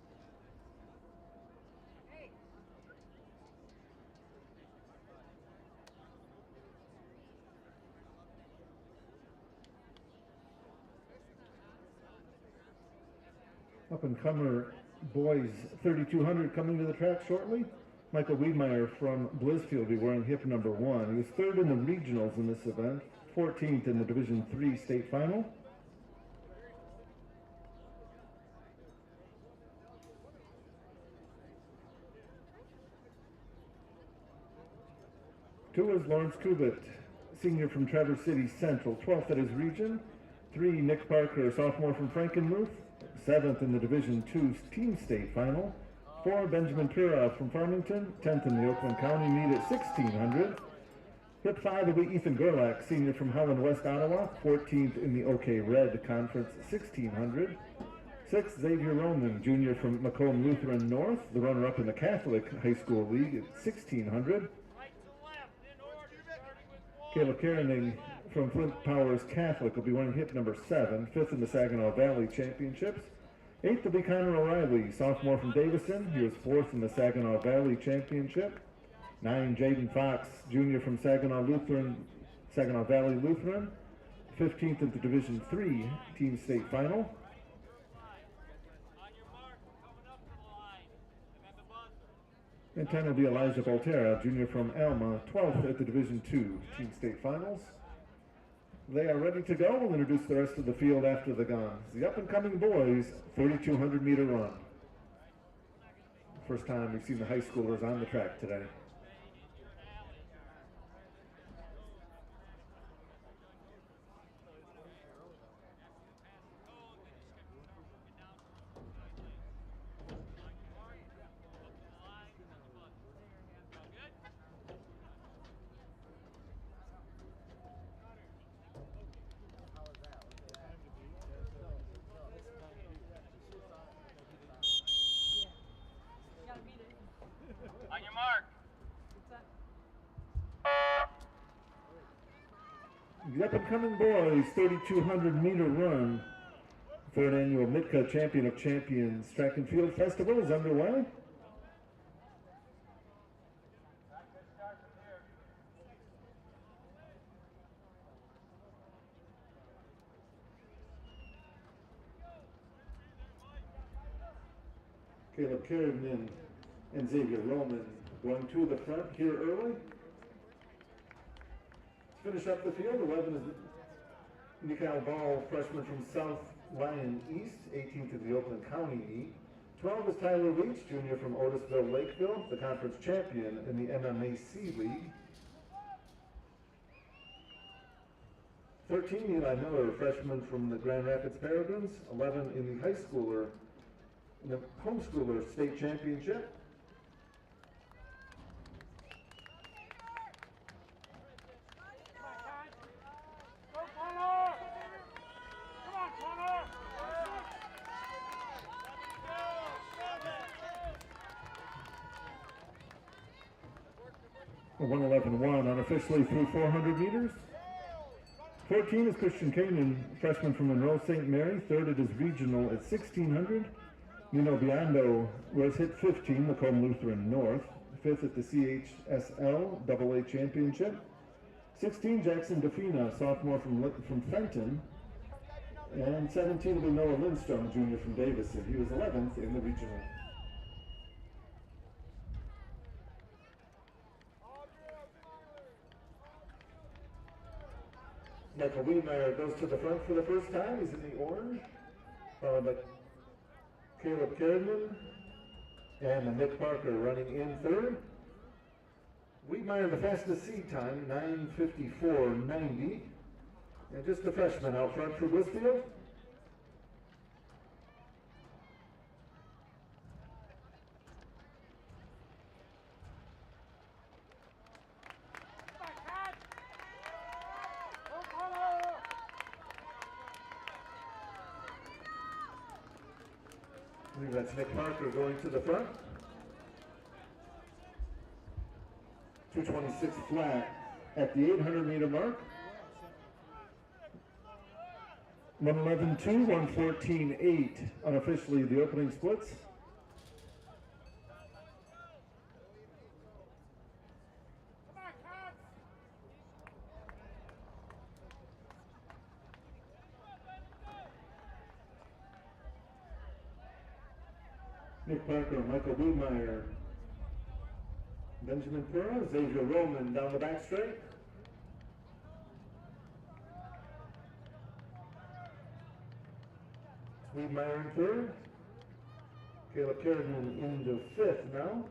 Hey. Up and comer boys 3200 coming to the track shortly. Michael Wiedmeyer from Blissfield will be wearing hip number 1. He was third in the regionals in this event, 14th in the Division III state final. Two is Lawrence Kubit, senior from Traverse City Central, 12th at his region. 3, Nick Parker, sophomore from Frankenmuth, 7th in the Division II team state final. 4, Benjamin Tura from Farmington, 10th in the Oakland County meet at 1600. Hip 5 will be Ethan Gerlach, senior from Holland, West Ottawa, 14th in the OK Red Conference, 1600. 6, Xavier Roman, junior from Macomb Lutheran North, the runner-up in the Catholic High School League at 1600. Right to left, in order, starting with 1. Caleb Koenig from Flint Powers Catholic will be wearing hip number 7, 5th in the Saginaw Valley Championships. 8th will be Connor O'Reilly, sophomore from Davison. He was 4th in the Saginaw Valley Championship. 9, Jaden Fox, junior from Saginaw Valley Lutheran. 15th at the Division III Team State Final. On your mark, we're coming up to the line. And then the buzzer. And 10 will be Elijah Volterra, junior from Alma, 12th at the Division II Team State Finals. They are ready to go. We'll introduce the rest of the field after the gongs. The up-and-coming boys 3,200 meter run. First time we've seen the high schoolers on the track today. On your mark. The up-and-coming boys 3,200 meter run for an annual MITCA Champion of Champions Track and Field Festival is underway. Caleb Carrigan and Xavier Roman going to the front here early. To finish up the field, 11 is Mikhail Ball, freshman from South Lyon East, 18th of the Oakland County meet. 12 is Tyler Leach, junior from Otisville Lakeville, the conference champion in the MMAC League. 13, Eli Miller, freshman from the Grand Rapids Peregrines. 11 in the in the homeschooler state championship. A 1:11.1 unofficially through 400 meters. 14 is Christian Kanan, freshman from Monroe St. Mary, third at his regional at 1600. Nino Biondo was hit 15, Macomb Lutheran North, fifth at the CHSL AA Championship. 16, Jackson Defina, sophomore from Fenton. And 17 will be Noah Lindstrom, junior from Davison. He was 11th in the regional. Michael Wiedmeyer goes to the front for the first time. He's in the orange, followed by Caleb Carrigan and Nick Parker running in third. Wiedmeyer, the fastest seed time, 9:54.90. And just a freshman out front for Westfield. I believe that's Nick Parker going to the front. 2:26 flat at the 800 meter mark. 1:11.2, 1:14.8 unofficially the opening splits. Nick Parker, Michael Wiedmeyer, Benjamin Pura, Xavier Roman down the back straight. Wiedmeyer in third. Caleb Carrigan into fifth now.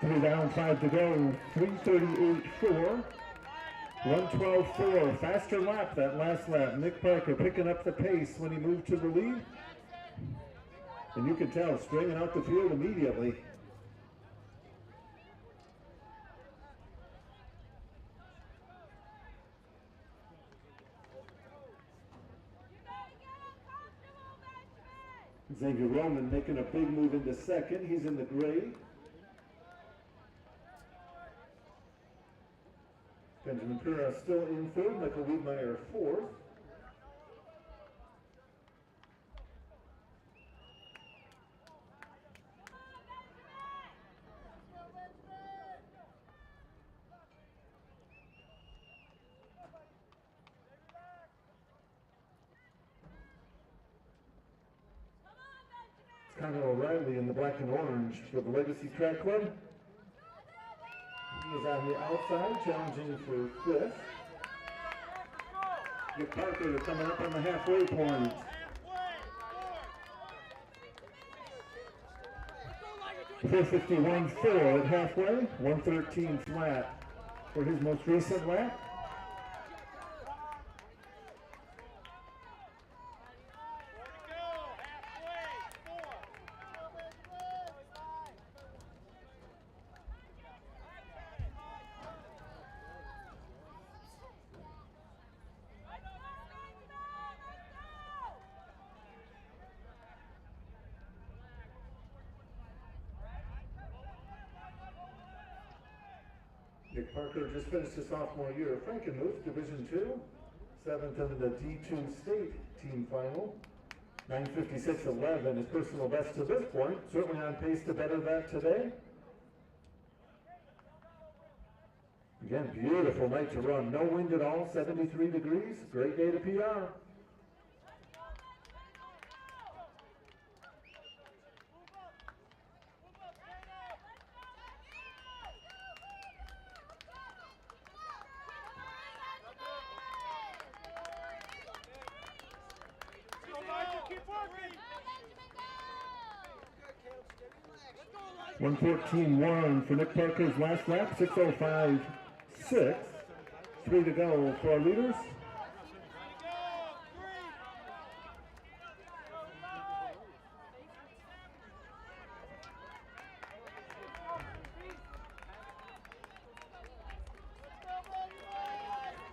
Three down, 5 to go, 3:38.4. 1:12.4, faster lap that last lap. Nick Parker picking up the pace when he moved to the lead. And you can tell, stringing out the field immediately. Xavier Roman making a big move into second. He's in the gray. Benjamin Pura still in third. Michael Wiedmeyer fourth. Connor O'Reilly in the black and orange for the Legacy Track Club. He is on the outside, challenging for fifth. Nick Parker coming up on the halfway point. 4:51.4 at halfway, 1:13 flat for his most recent lap. Nick Parker just finished his sophomore year at Frankenmuth, Division II, 7th in the D2 state team final. 9:56.11, his personal best to this point. Certainly on pace to better that today. Again, beautiful night to run. No wind at all, 73 degrees. Great day to PR. Keep working. 1:14.1 for Nick Parker's last lap, 6:05.6. 3 to go for our leaders.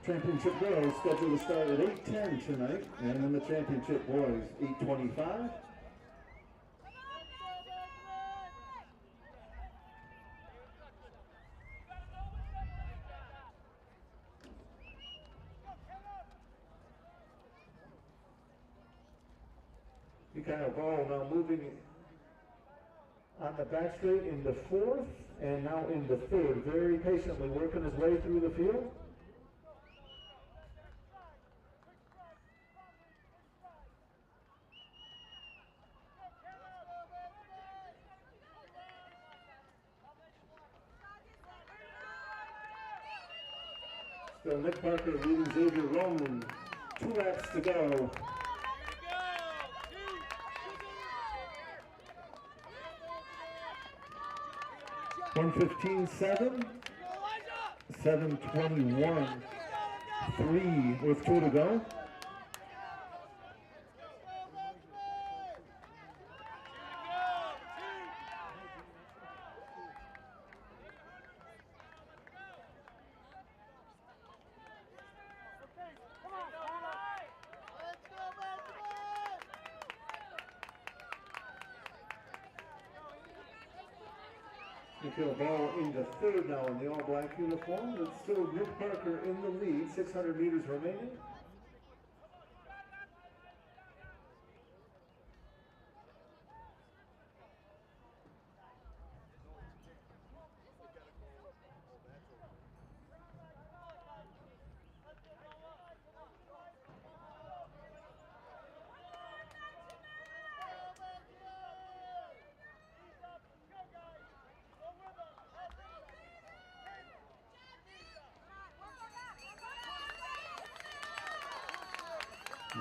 Championship girls scheduled to start at 8:10 tonight, and then the championship boys 8:25. Kyle Ball now moving on the back straight into fourth, and now into third, very patiently working his way through the field. So Nick Parker leading Xavier Roman, 2 laps to go. 1:15.7, 7:21, 3 with 2 to go. Nikhil Ball into third now in the all-black uniform. It's still Nick Parker in the lead, 600 meters remaining.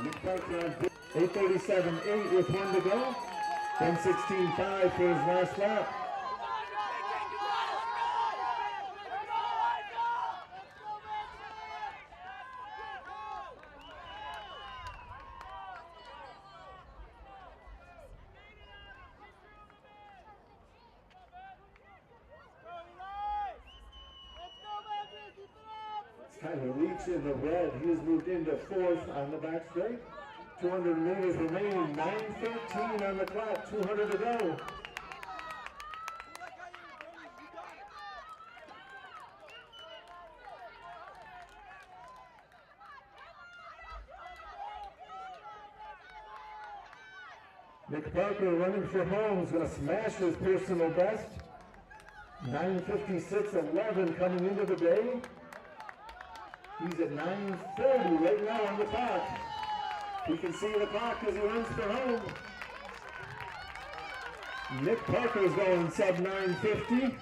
Nick Parker on 8:37.8 with 1 to go. 1:16.5 for his last lap. Tyler Leach in the red. He has moved into fourth on the back straight. 200 meters remaining. 9:13 on the clock. 200 to go. Nick Parker running for home is going to smash his personal best. 9:56.11 coming into the day. He's at 9:30 right now on the clock. You can see the clock as he runs for home. Nick Parker's going sub 9:50.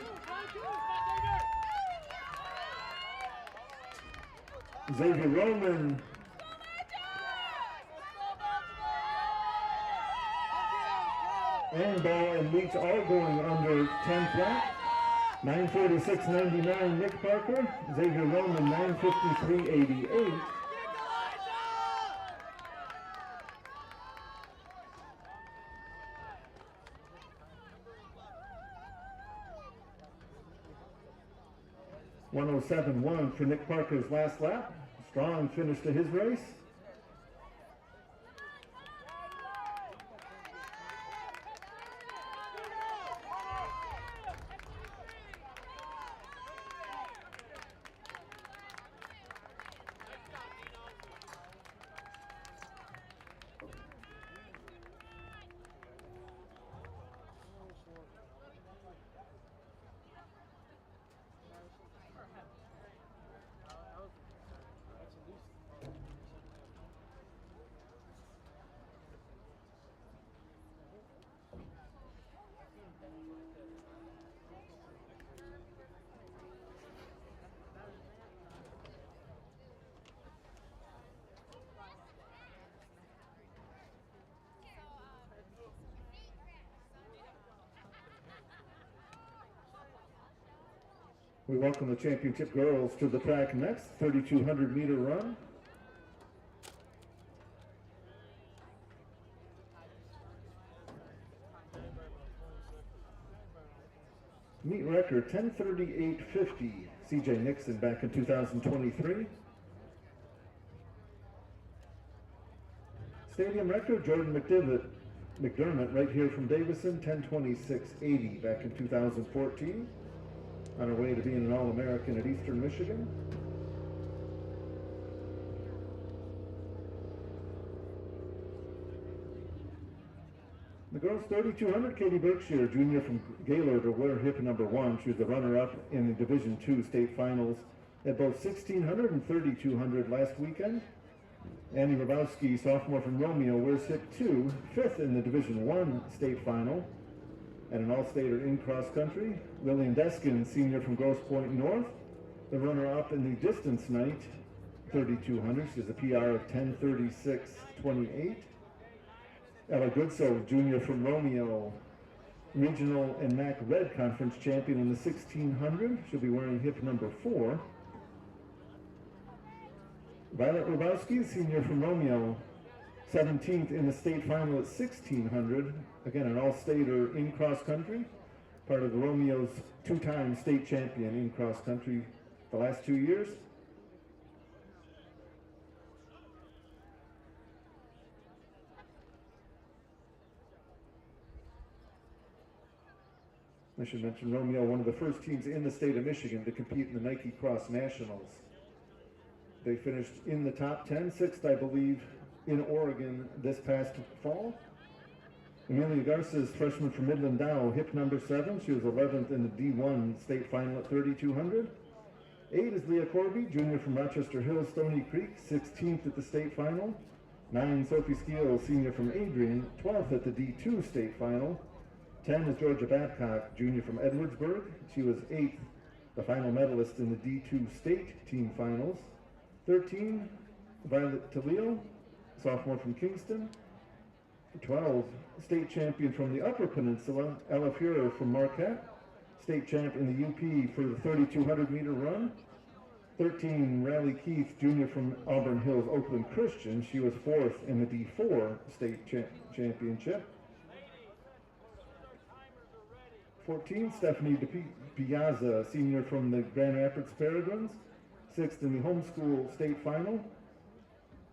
Xavier Roman and Ball and Leach all going under 10 flat. 9:46.99 Nick Parker. Xavier Roman 9:53.88. .107.1 for Nick Parker's last lap. Strong finish to his race. We welcome the championship girls to the track next, 3,200 meter run. Meet record 10:38.50. CJ Nixon back in 2023. Stadium record Jordan McDermott right here from Davison, 10:26.80 back in 2014. On her way to being an All-American at Eastern Michigan. The girls 3,200, Katie Berkshire, junior from Gaylord, will wear hip number 1. She was the runner-up in the Division II state finals at both 1,600 and 3,200 last weekend. Annie Rabowski, sophomore from Romeo, wears hip 2, 5th in the Division I state final. And an all-stater in cross-country. Lillian Deskin, senior from Grosse Pointe North, the runner-up in the distance night, 3,200. She has a PR of 10:36.28. Ella Goodsell, junior from Romeo, regional and MAC Red Conference champion in the 1,600. She'll be wearing hip number 4. Violet Rabowski, senior from Romeo, 17th in the state final at 1,600. Again, an all-stater in cross-country, part of the Romeo's 2-time state champion in cross-country the last 2 years. I should mention Romeo, one of the first teams in the state of Michigan to compete in the Nike Cross Nationals. They finished in the top 10, 6th, I believe, in Oregon this past fall. Amelia Garces, freshman from Midland Dow, hip number 7. She was 11th in the D1 state final at 3,200. 8 is Leah Corby, junior from Rochester Hills, Stony Creek, 16th at the state final. 9, Sophie Skeel, senior from Adrian, 12th at the D2 state final. 10 is Georgia Babcock, junior from Edwardsburg. She was 8th, the final medalist in the D2 state team finals. 13, Violet Talio, sophomore from Kingston. 12, state champion from the Upper Peninsula, Ella Fuhrer from Marquette. State champ in the UP for the 3,200 meter run. 13, Riley Keith, junior from Auburn Hills, Oakland Christian. She was 4th in the D4 state championship. 14, Stephanie Piazza, senior from the Grand Rapids Peregrines. 6th in the homeschool state final.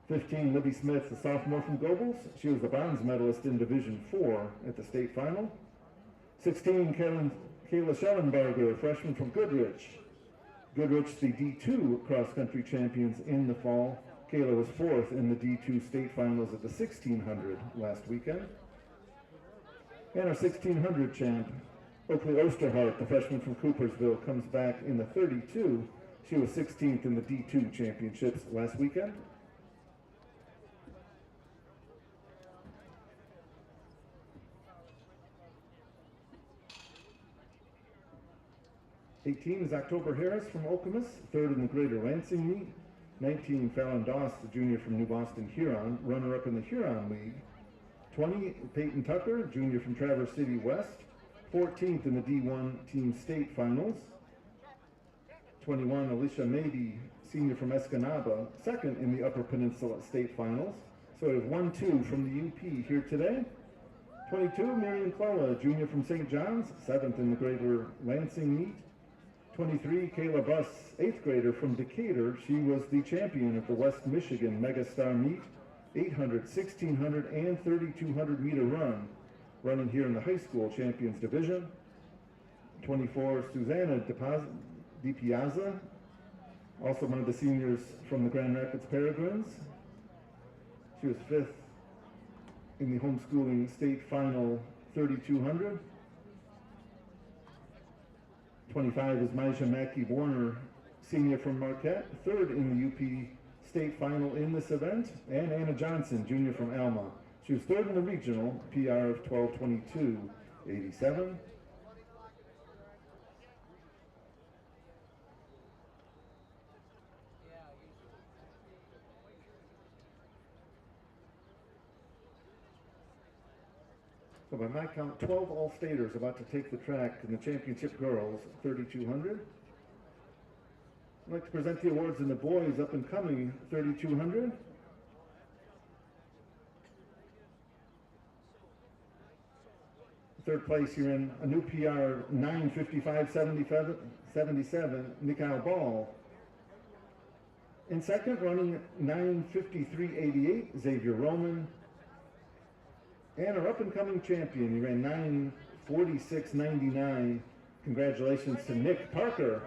15, Libby Smith, a sophomore from Gobles. She was the bronze medalist in Division 4 at the state final. 16, Kayla Schellenberger, a freshman from Goodrich. Goodrich, the D2 cross-country champions in the fall. Kayla was 4th in the D2 state finals at the 1600 last weekend. And our 1600 champ, Oakley Osterhart, the freshman from Coopersville, comes back in the 32. She was 16th in the D2 championships last weekend. '18 is October Harris from Okemos, 3rd in the Greater Lansing meet. 19, Fallon Doss, the junior from New Boston, Huron, runner-up in the Huron League. 20, Peyton Tucker, junior from Traverse City West, 14th in the D1 team state finals. 21, Alicia Mabey, senior from Escanaba, 2nd in the Upper Peninsula state finals. So we have 1-2 from the UP here today. 22, Miriam Clolla, junior from St. John's, 7th in the Greater Lansing meet. 23, Kayla Buss, 8th grader from Decatur. She was the champion of the West Michigan Megastar meet, 800, 1600, and 3200 meter run, running here in the high school champions division. 24, Susanna DiPiazza, also one of the seniors from the Grand Rapids Peregrines. She was 5th in the homeschooling state final 3200. 25 is Maisha Mackey-Warner, senior from Marquette, 3rd in the UP state final in this event. And Anna Johnson, junior from Alma. She was 3rd in the regional, PR of 12:22.87. So by my count, 12 all-staters about to take the track in the championship girls 3200. I'd like to present the awards in the boys up and coming 3200. Third place here in a new PR 9:55.77, Mikhail Ball. In second, running 9:53.88, Xavier Roman. And our up-and-coming champion, he ran 9:46.99. Congratulations to Nick Parker.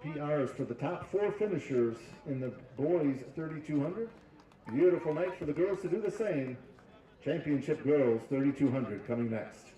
PRs for the top 4 finishers in the boys 3200. Beautiful night for the girls to do the same. Championship girls 3200 coming next.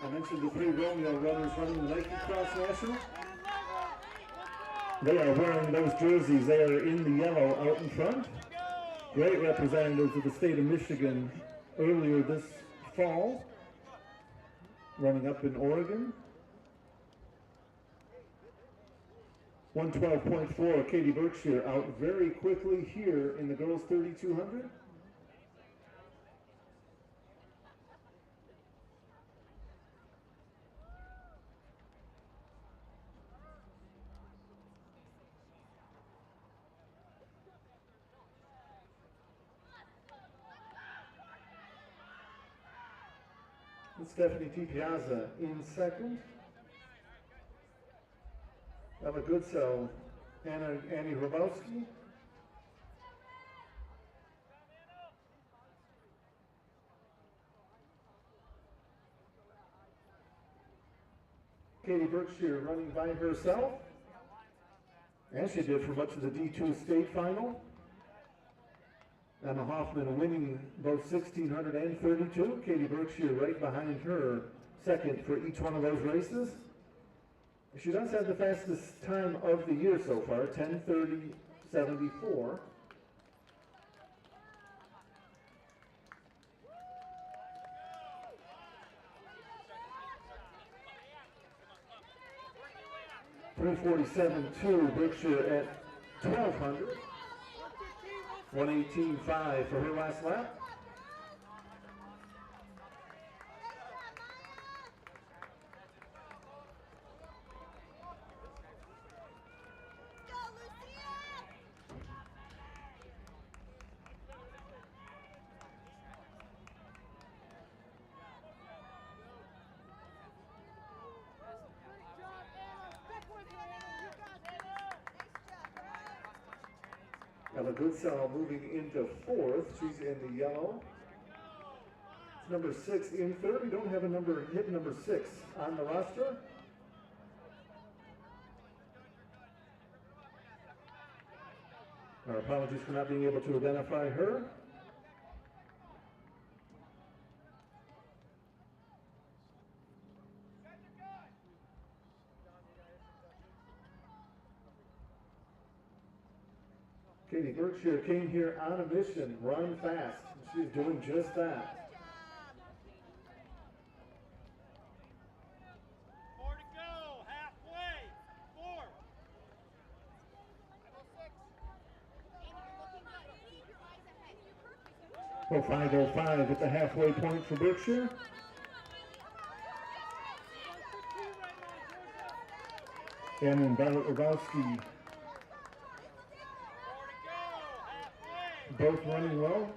I mentioned the 3 Romeo runners running the Nike Cross National. They are wearing those jerseys. They are in the yellow out in front. Great representatives of the state of Michigan earlier this fall, running up in Oregon. 112.4, Katie Berkshire out very quickly here in the girls 3200. Stephanie T. Piazza in second. Ella Goodsell, Annie Hrabowski. Katie Berkshire running by herself, and she did for much of the D2 state final. Emma Hoffman winning both 1600 and 32. Katie Berkshire right behind her, second for each one of those races. She does have the fastest time of the year so far, 10:30.74. $347.2 Berkshire at 1200. 118.5 for her last lap. Ella Goodsell moving into fourth. She's in the yellow. It's number 6 in third. We don't have a number, hit number 6 on the roster. Our apologies for not being able to identify her. Katie Berkshire came here on a mission, run fast. She's doing just that. 4 to go, halfway, 4. Oh, 5:05 at the halfway point for Berkshire. And Violet Rogowski both running well.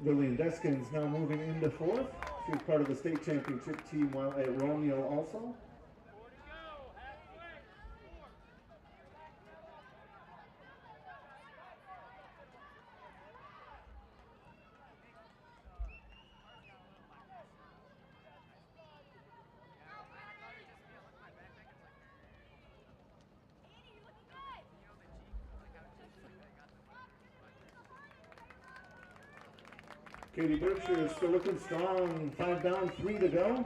Lillian Deskins now moving into fourth. She was part of the state championship team while at Romeo also. Katie Berkshire is still looking strong. 5 down, 3 to go.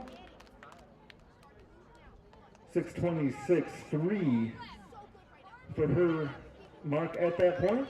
6:26.3 for her mark at that point.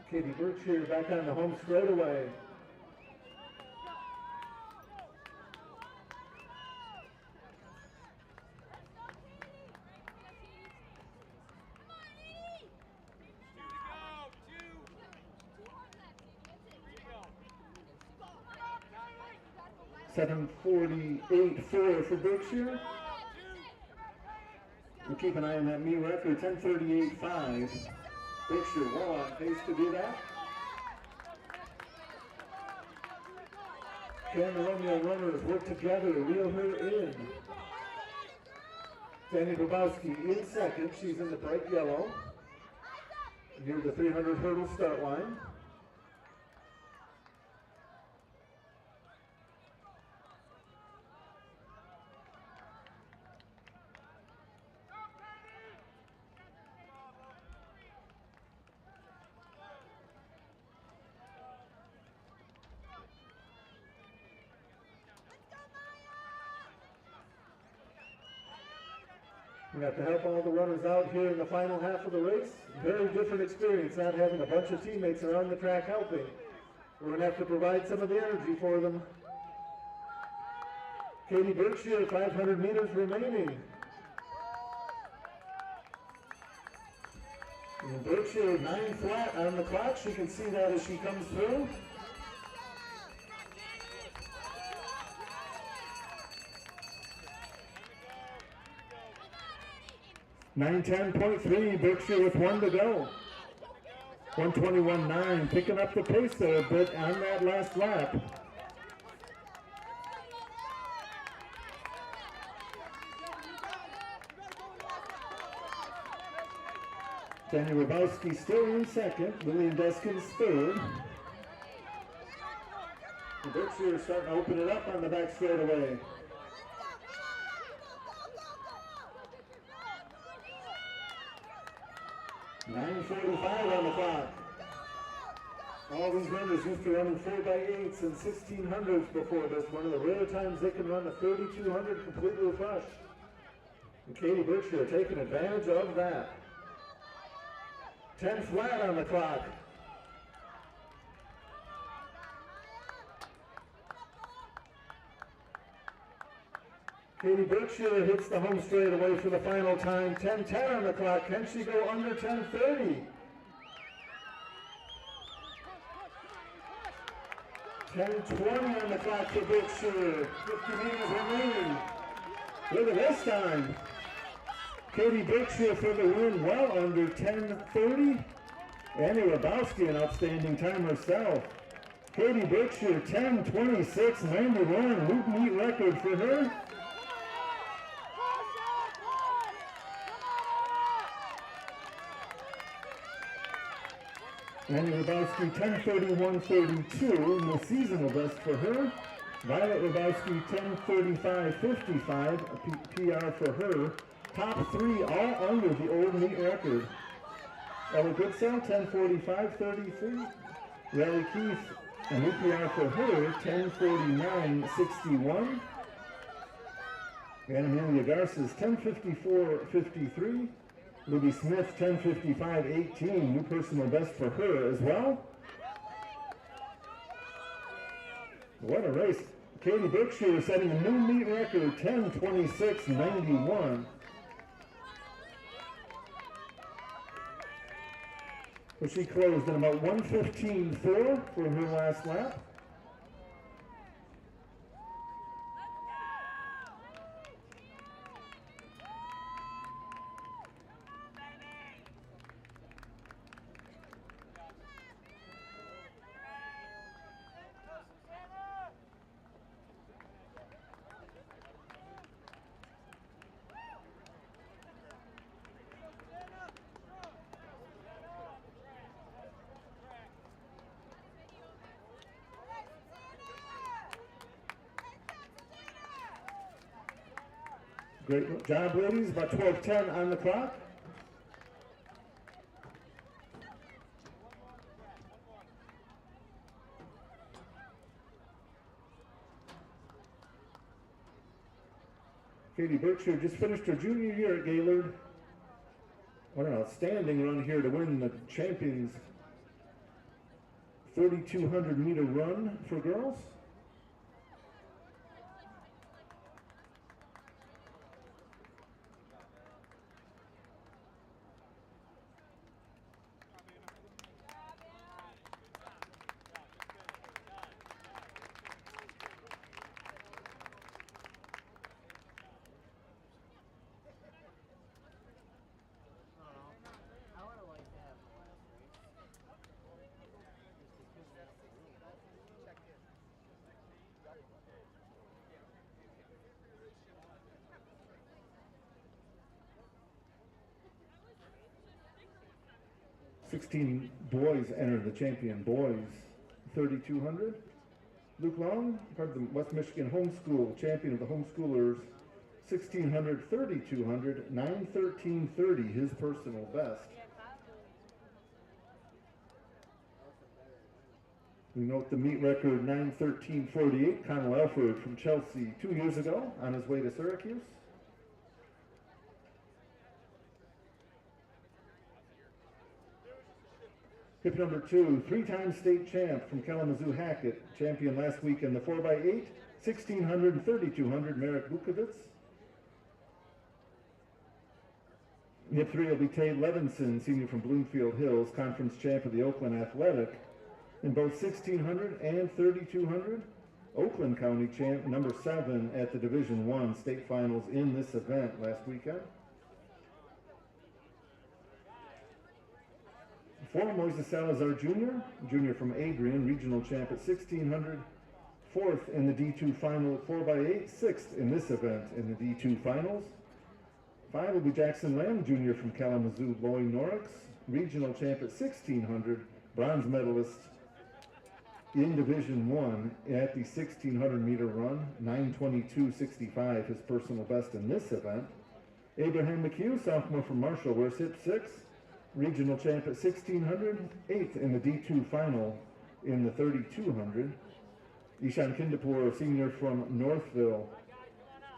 Katie Berkshire back on the home straightaway. $7:48.4 for Berkshire. We'll keep an eye on that meet record, 10:38.5. Berkshire well on pace to do that. Can the Romeo runners work together to reel her in? Fanny Grabowski in second. She's in the bright yellow near the 300 hurdle start line. We have to help all the runners out here in the final half of the race. Very different experience not having a bunch of teammates around the track helping. We're going to have to provide some of the energy for them. Katie Berkshire, 500 meters remaining. And Berkshire, 9 flat on the clock. She can see that as she comes through. 9:10.3, Berkshire with 1 to go. 1:21.9, picking up the pace there a bit on that last lap. Danny Rabowski still in second, Lillian Deskins third. The Berkshire is starting to open it up on the back straightaway. 9:45 on the clock. All these runners used to running 4x8s and 1600s before this. One of the rare times they can run a 3200 completely fresh. And Katie Berkshire taking advantage of that. 10 flat on the clock. Katie Berkshire hits the home straight away for the final time. 10:10 on the clock. Can she go under 10:30? 10:20 on the clock for Berkshire. 50 meters remaining. Look at this time. Katie Berkshire for the win, well under 10:30. Annie Rabowski, an outstanding time herself. Katie Berkshire, 10:26.91, loop meet record for her. Annie Rabowski, 10:31.32, the seasonal best for her. Violet Rabowski, 10:35.55, a PR for her. Top 3 all under the old meet record. Ella Goodsell, 10:45.33. Riley Keith, a new PR for her, 10:49.61. And Amelia Garces, 10:54.53. Libby Smith, 10:55.18, new personal best for her as well. What a race. Katie Berkshire setting a new meet record, 10:26.91. Well, she closed in about 1:15.4 for her last lap. Great job, ladies. About 12:10 on the clock. Katie Berkshire just finished her junior year at Gaylord. What an outstanding run here to win the Champions 3,200 meter run for girls. I would have liked to have the last race. Just because of the rule. Check in. 16 boys entered the champion boys 3,200. Luke Long, part of the West Michigan homeschool, champion of the homeschoolers, 1,600, 3,200, 9:13.30, his personal best. We note the meet record 9:13.48, Connell Elford from Chelsea 2 years ago on his way to Syracuse. Hip number 2, three-time state champ from Kalamazoo Hackett, champion last week in the 4x8, 1600 and 3200, Merrick Bukovitz. Hip 3 will be Tate Levinson, senior from Bloomfield Hills, conference champ of the Oakland Athletic in both 1600 and 3200. Oakland County champ number 7 at the Division I state finals in this event last weekend. For Moises Salazar Jr., junior from Adrian, regional champ at 1600, 4th in the D2 final at 4x8, 6th in this event in the D2 finals. 5 will be Jackson Lamb, junior from Kalamazoo, Loy Norix, regional champ at 1600, bronze medalist in Division I at the 1600 meter run, 9:22.65, his personal best in this event. Abraham McHugh, sophomore from Marshall, wears hip 6, regional champ at 1600, 8th in the D2 final in the 3200. Ishan Kindapour, senior from Northville,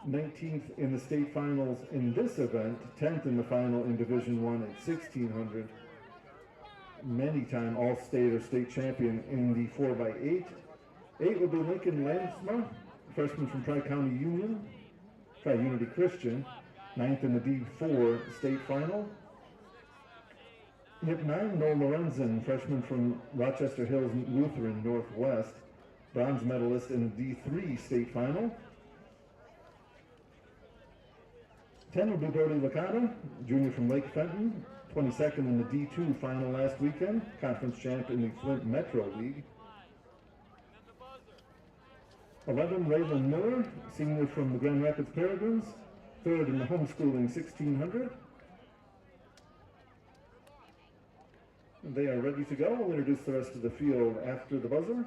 19th in the state finals in this event, 10th in the final in Division I at 1600. Many-time All-State or state champion in the 4x8. 8 will be Lincoln Lansma, freshman from Tri-Unity Christian, 9th in the D4 state final. Hip 9, Noel Lorenzen, freshman from Rochester Hills Lutheran Northwest, bronze medalist in the D3 state final. 10 will be Brody Licata, junior from Lake Fenton, 22nd in the D2 final last weekend, conference champ in the Flint Metro League. 11, Raylan Miller, senior from the Grand Rapids Peregrines, 3rd in the homeschooling 1600. They are ready to go. We'll introduce the rest of the field after the buzzer.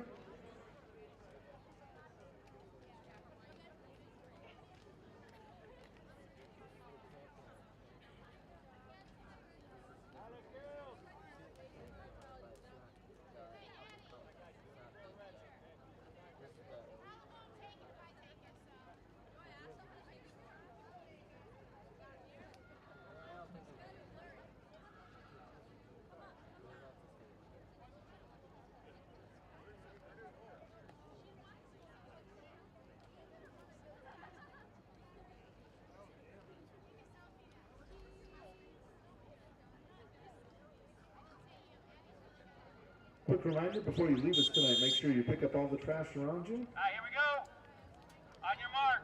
Quick reminder, before you leave us tonight, make sure you pick up all the trash around you. All right, here we go. On your mark.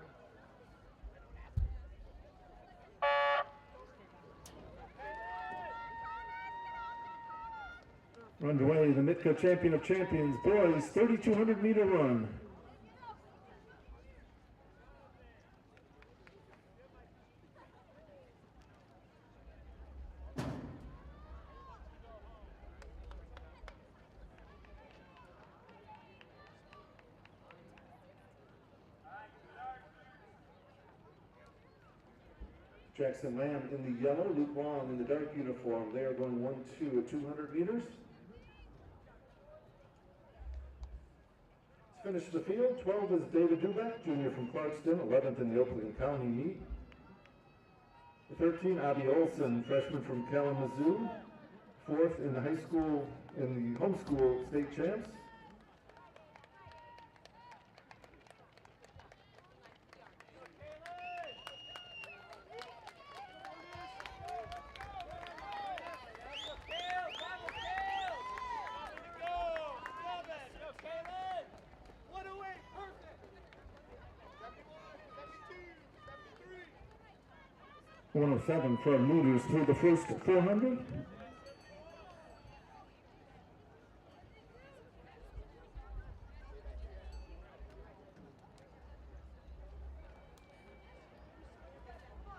We're underway, the MITCA Champion of Champions, boys 3,200 meter run. Jackson Lamb in the yellow, Luke Long in the dark uniform. They are going 1-2 at 200 meters. Let's finish the field. 12 is David Duback, junior from Clarkston, 11th in the Oakland County meet. 13, Abby Olson, freshman from Kalamazoo, 4th in the high school, in the homeschool state champs. .107 from Looters through the first 400.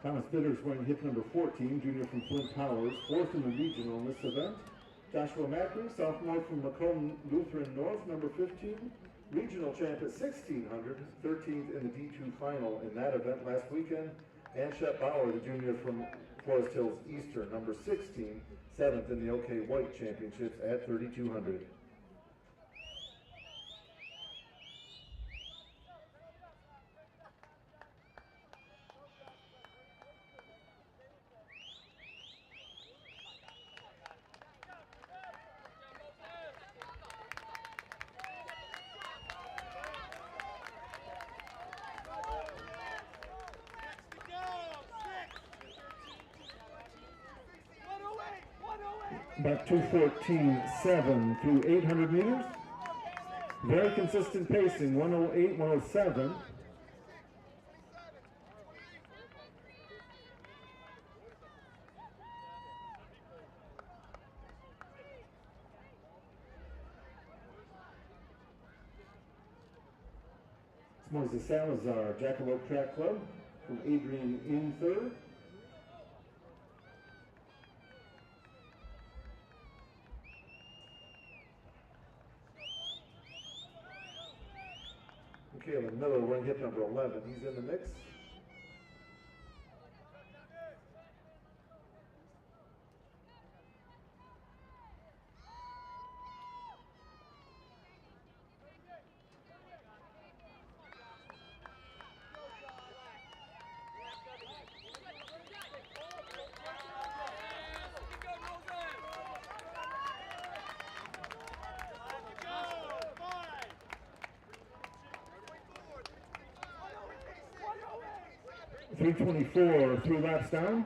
Thomas Bitters wearing hip number 14, junior from Flint Powers, 4th in the regional in this event. Joshua Macri, sophomore from Macomb Lutheran North, number 15, regional champ at 1600, 13th in the D2 final in that event last weekend. And Shep Bauer, the junior from Forest Hills Eastern, number 16, 7th in the OK White Championships at 3,200. About 2:14.7 through 800 meters. Very consistent pacing, 108, 107. Moises Salazar, Jackalope Track Club, from Adrian in third. Caleb Miller wearing hip number 11. He's in the mix. .324 3 laps down.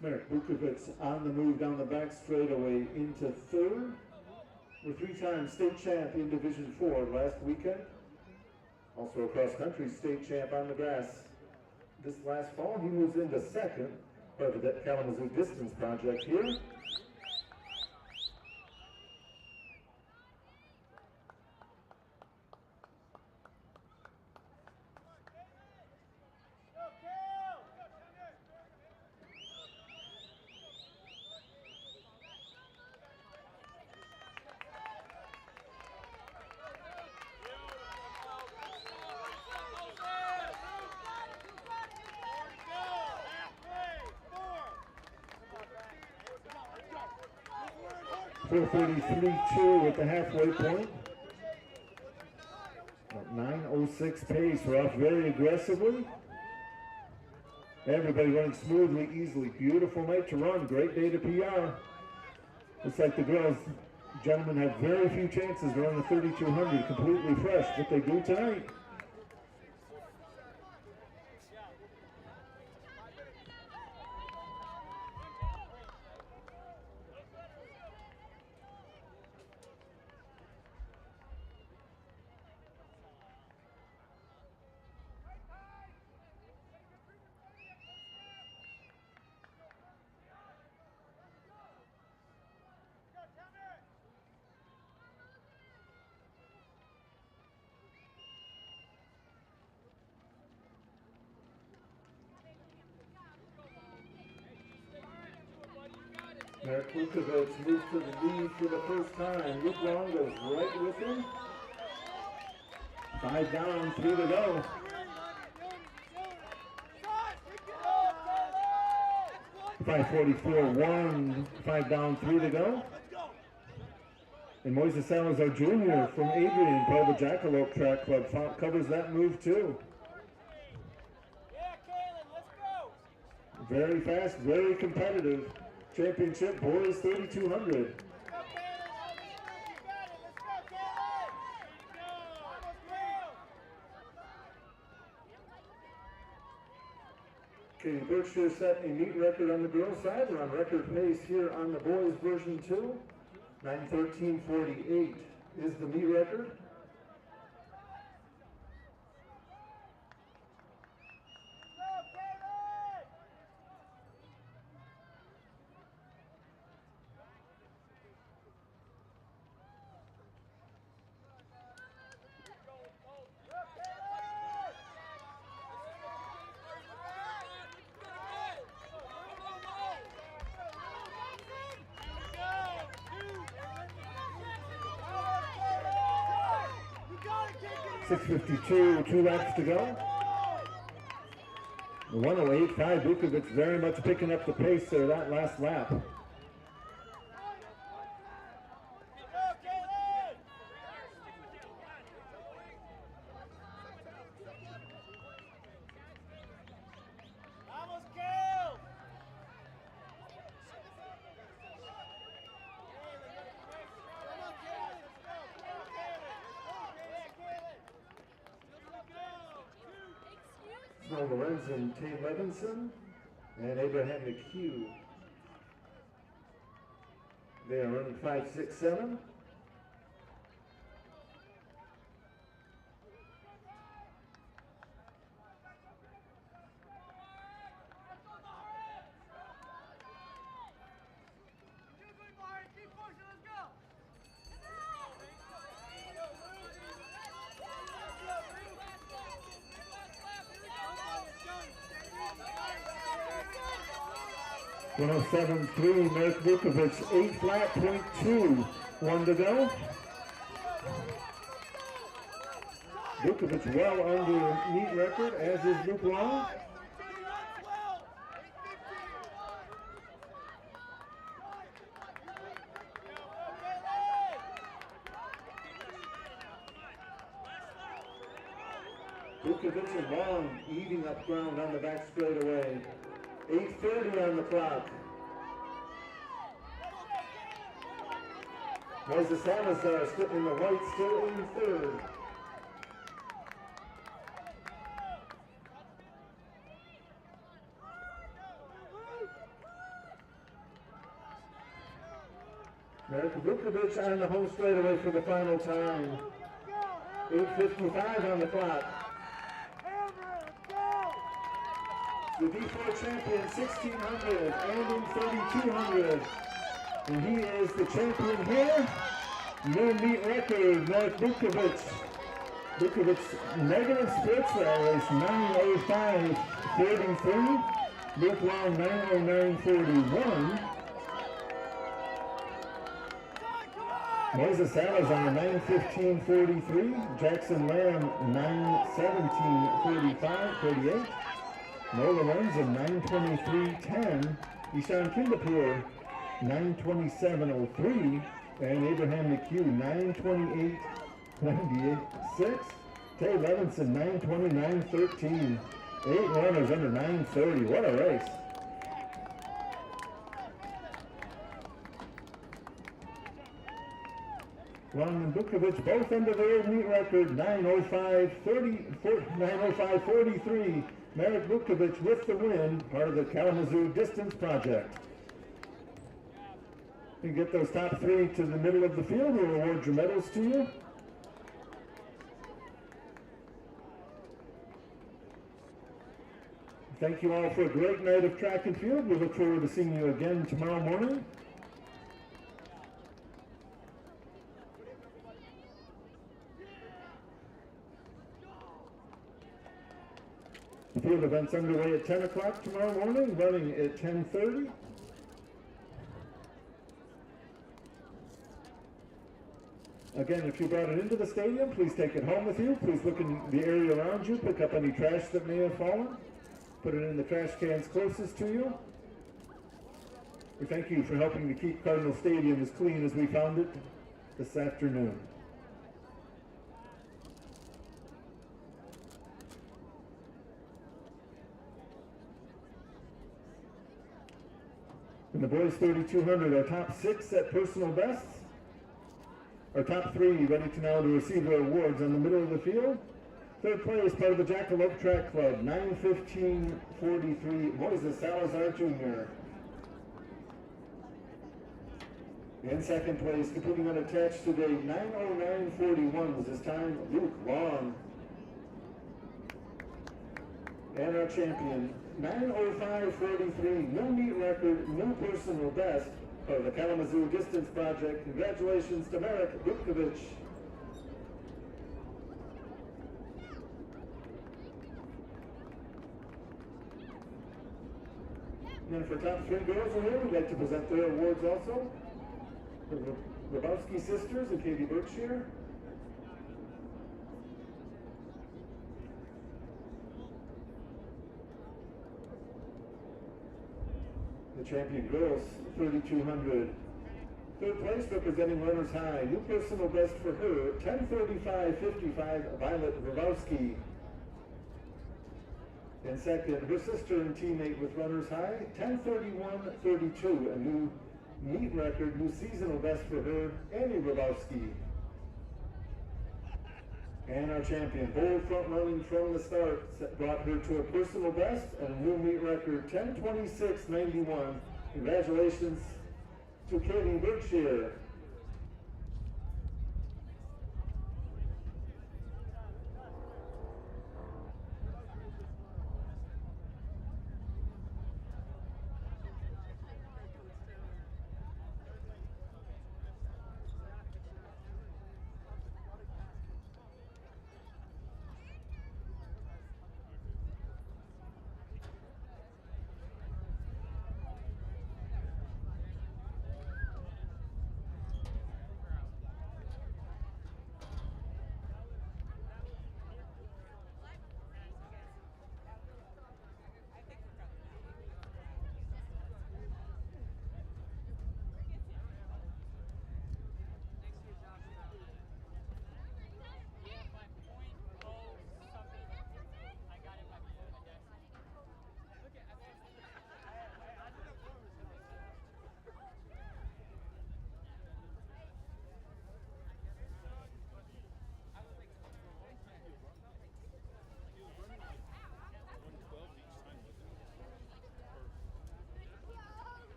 Merrick Bukovic on the move down the back straightaway into third. The three-time state champ in Division 4 last weekend. Also a cross-country state champ on the grass this last fall. He moves into second, part of the Kalamazoo Distance Project here. .433.2 at the halfway point. 9:06 pace. We're off very aggressively. Everybody running smoothly, easily. Beautiful night to run. Great day to PR. Looks like the girls, gentlemen, have very few chances to run the 3200 completely fresh, but they do tonight. Merrick Bukovic moves to the lead for the first time. Luke Long goes right with him. 5 down, 3 to go. .544.1, 5 down, 3 to go. And Moises Salazar Jr. from Adrian, part of the Jackalope Track Club, covers that move too. Very fast, very competitive. Championship boys 3200. Katie Berkshire set a meet record on the girls' side. We're on record pace here on the boys' version 2. 9:13.48 is the meet record. .652, 2 laps to go. 108.5, Bukovic very much picking up the pace there that last lap. Snow Lorenz and Tay Levinson and Abraham McHugh. They are running 5.67. One oh 7.3, Mark Vukovic, 8 flat, .2, 1 to go. Vukovic well under meet record, as is Luke Long. Vukovic and Long eating up ground on the back straightaway. 8:30 on the clock. Moses Salazar splitting the white, still in third. Mark Vukovic on the home straightaway for the final time. 8:55 on the clock. The D4 champion, 1600 and in 3200. And he is the champion here. New meet record, Mark Vukovic. Vukovic's negative splits that race, 9:05.43. Luke Long, 9:09.41. Moses Salazar, 9:15.43. Jackson Lamb, 9:17.48. Noah Lorenzo, 9:23.10. Ishan Kindapur, 9:27.03. And Abraham McHugh, 9:28.96. Tay Levinson, 9:29.13. 8 runners under 9:30. What a race. Long and Vukovic both under their meet record, 9:05.43. Marek Vukovic with the win, part of the Kalamazoo Distance Project. You get those top three to the middle of the field, we'll award your medals to you. Thank you all for a great night of track and field. We look forward to seeing you again tomorrow morning. Field events underway at 10 o'clock tomorrow morning, running at 10:30. Again, if you brought it into the stadium, please take it home with you. Please look in the area around you, pick up any trash that may have fallen, put it in the trash cans closest to you. We thank you for helping to keep Cardinal Stadium as clean as we found it this afternoon. In the boys 3200, our top 6 at personal bests. Our top 3 ready to now to receive their awards on the middle of the field. Third place, part of the Jackalope Track Club, 9:15.43, Moses Salazar Jr. In second place, completing unattached today, 9:09.41 was his time, Luke Long. And our champion, 9:05.43, new meet record, new personal best of the Kalamazoo Distance Project. Congratulations to Marek Vukovic. And for top 3 girls in here, we'd like to present their awards also. The Rabowski sisters and Katie Berkshire. The champion girls, 3200. Third place representing runners high. New personal best for her, 10:35.55, Violet Rabowski. And second, her sister and teammate with runners high, 10:31.32, a new meet record, new seasonal best for her, Annie Rabowski. And our champion, bold front running from the start, brought her to a personal best and a new meet record, 10:26.91. Congratulations to Katie Berkshire.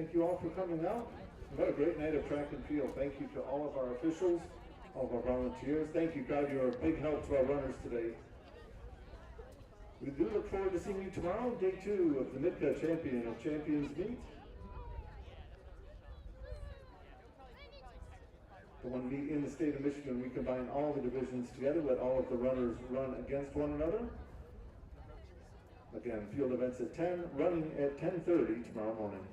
Thank you all for coming out. What a great night of track and field. Thank you to all of our officials, all of our volunteers. Thank you, God. You're a big help to our runners today. We do look forward to seeing you tomorrow, day 2 of the MITCA Champion of Champions meet. The one meet in the state of Michigan. We combine all the divisions together, let all of the runners run against one another. Again, field events at 10, running at 10:30 tomorrow morning.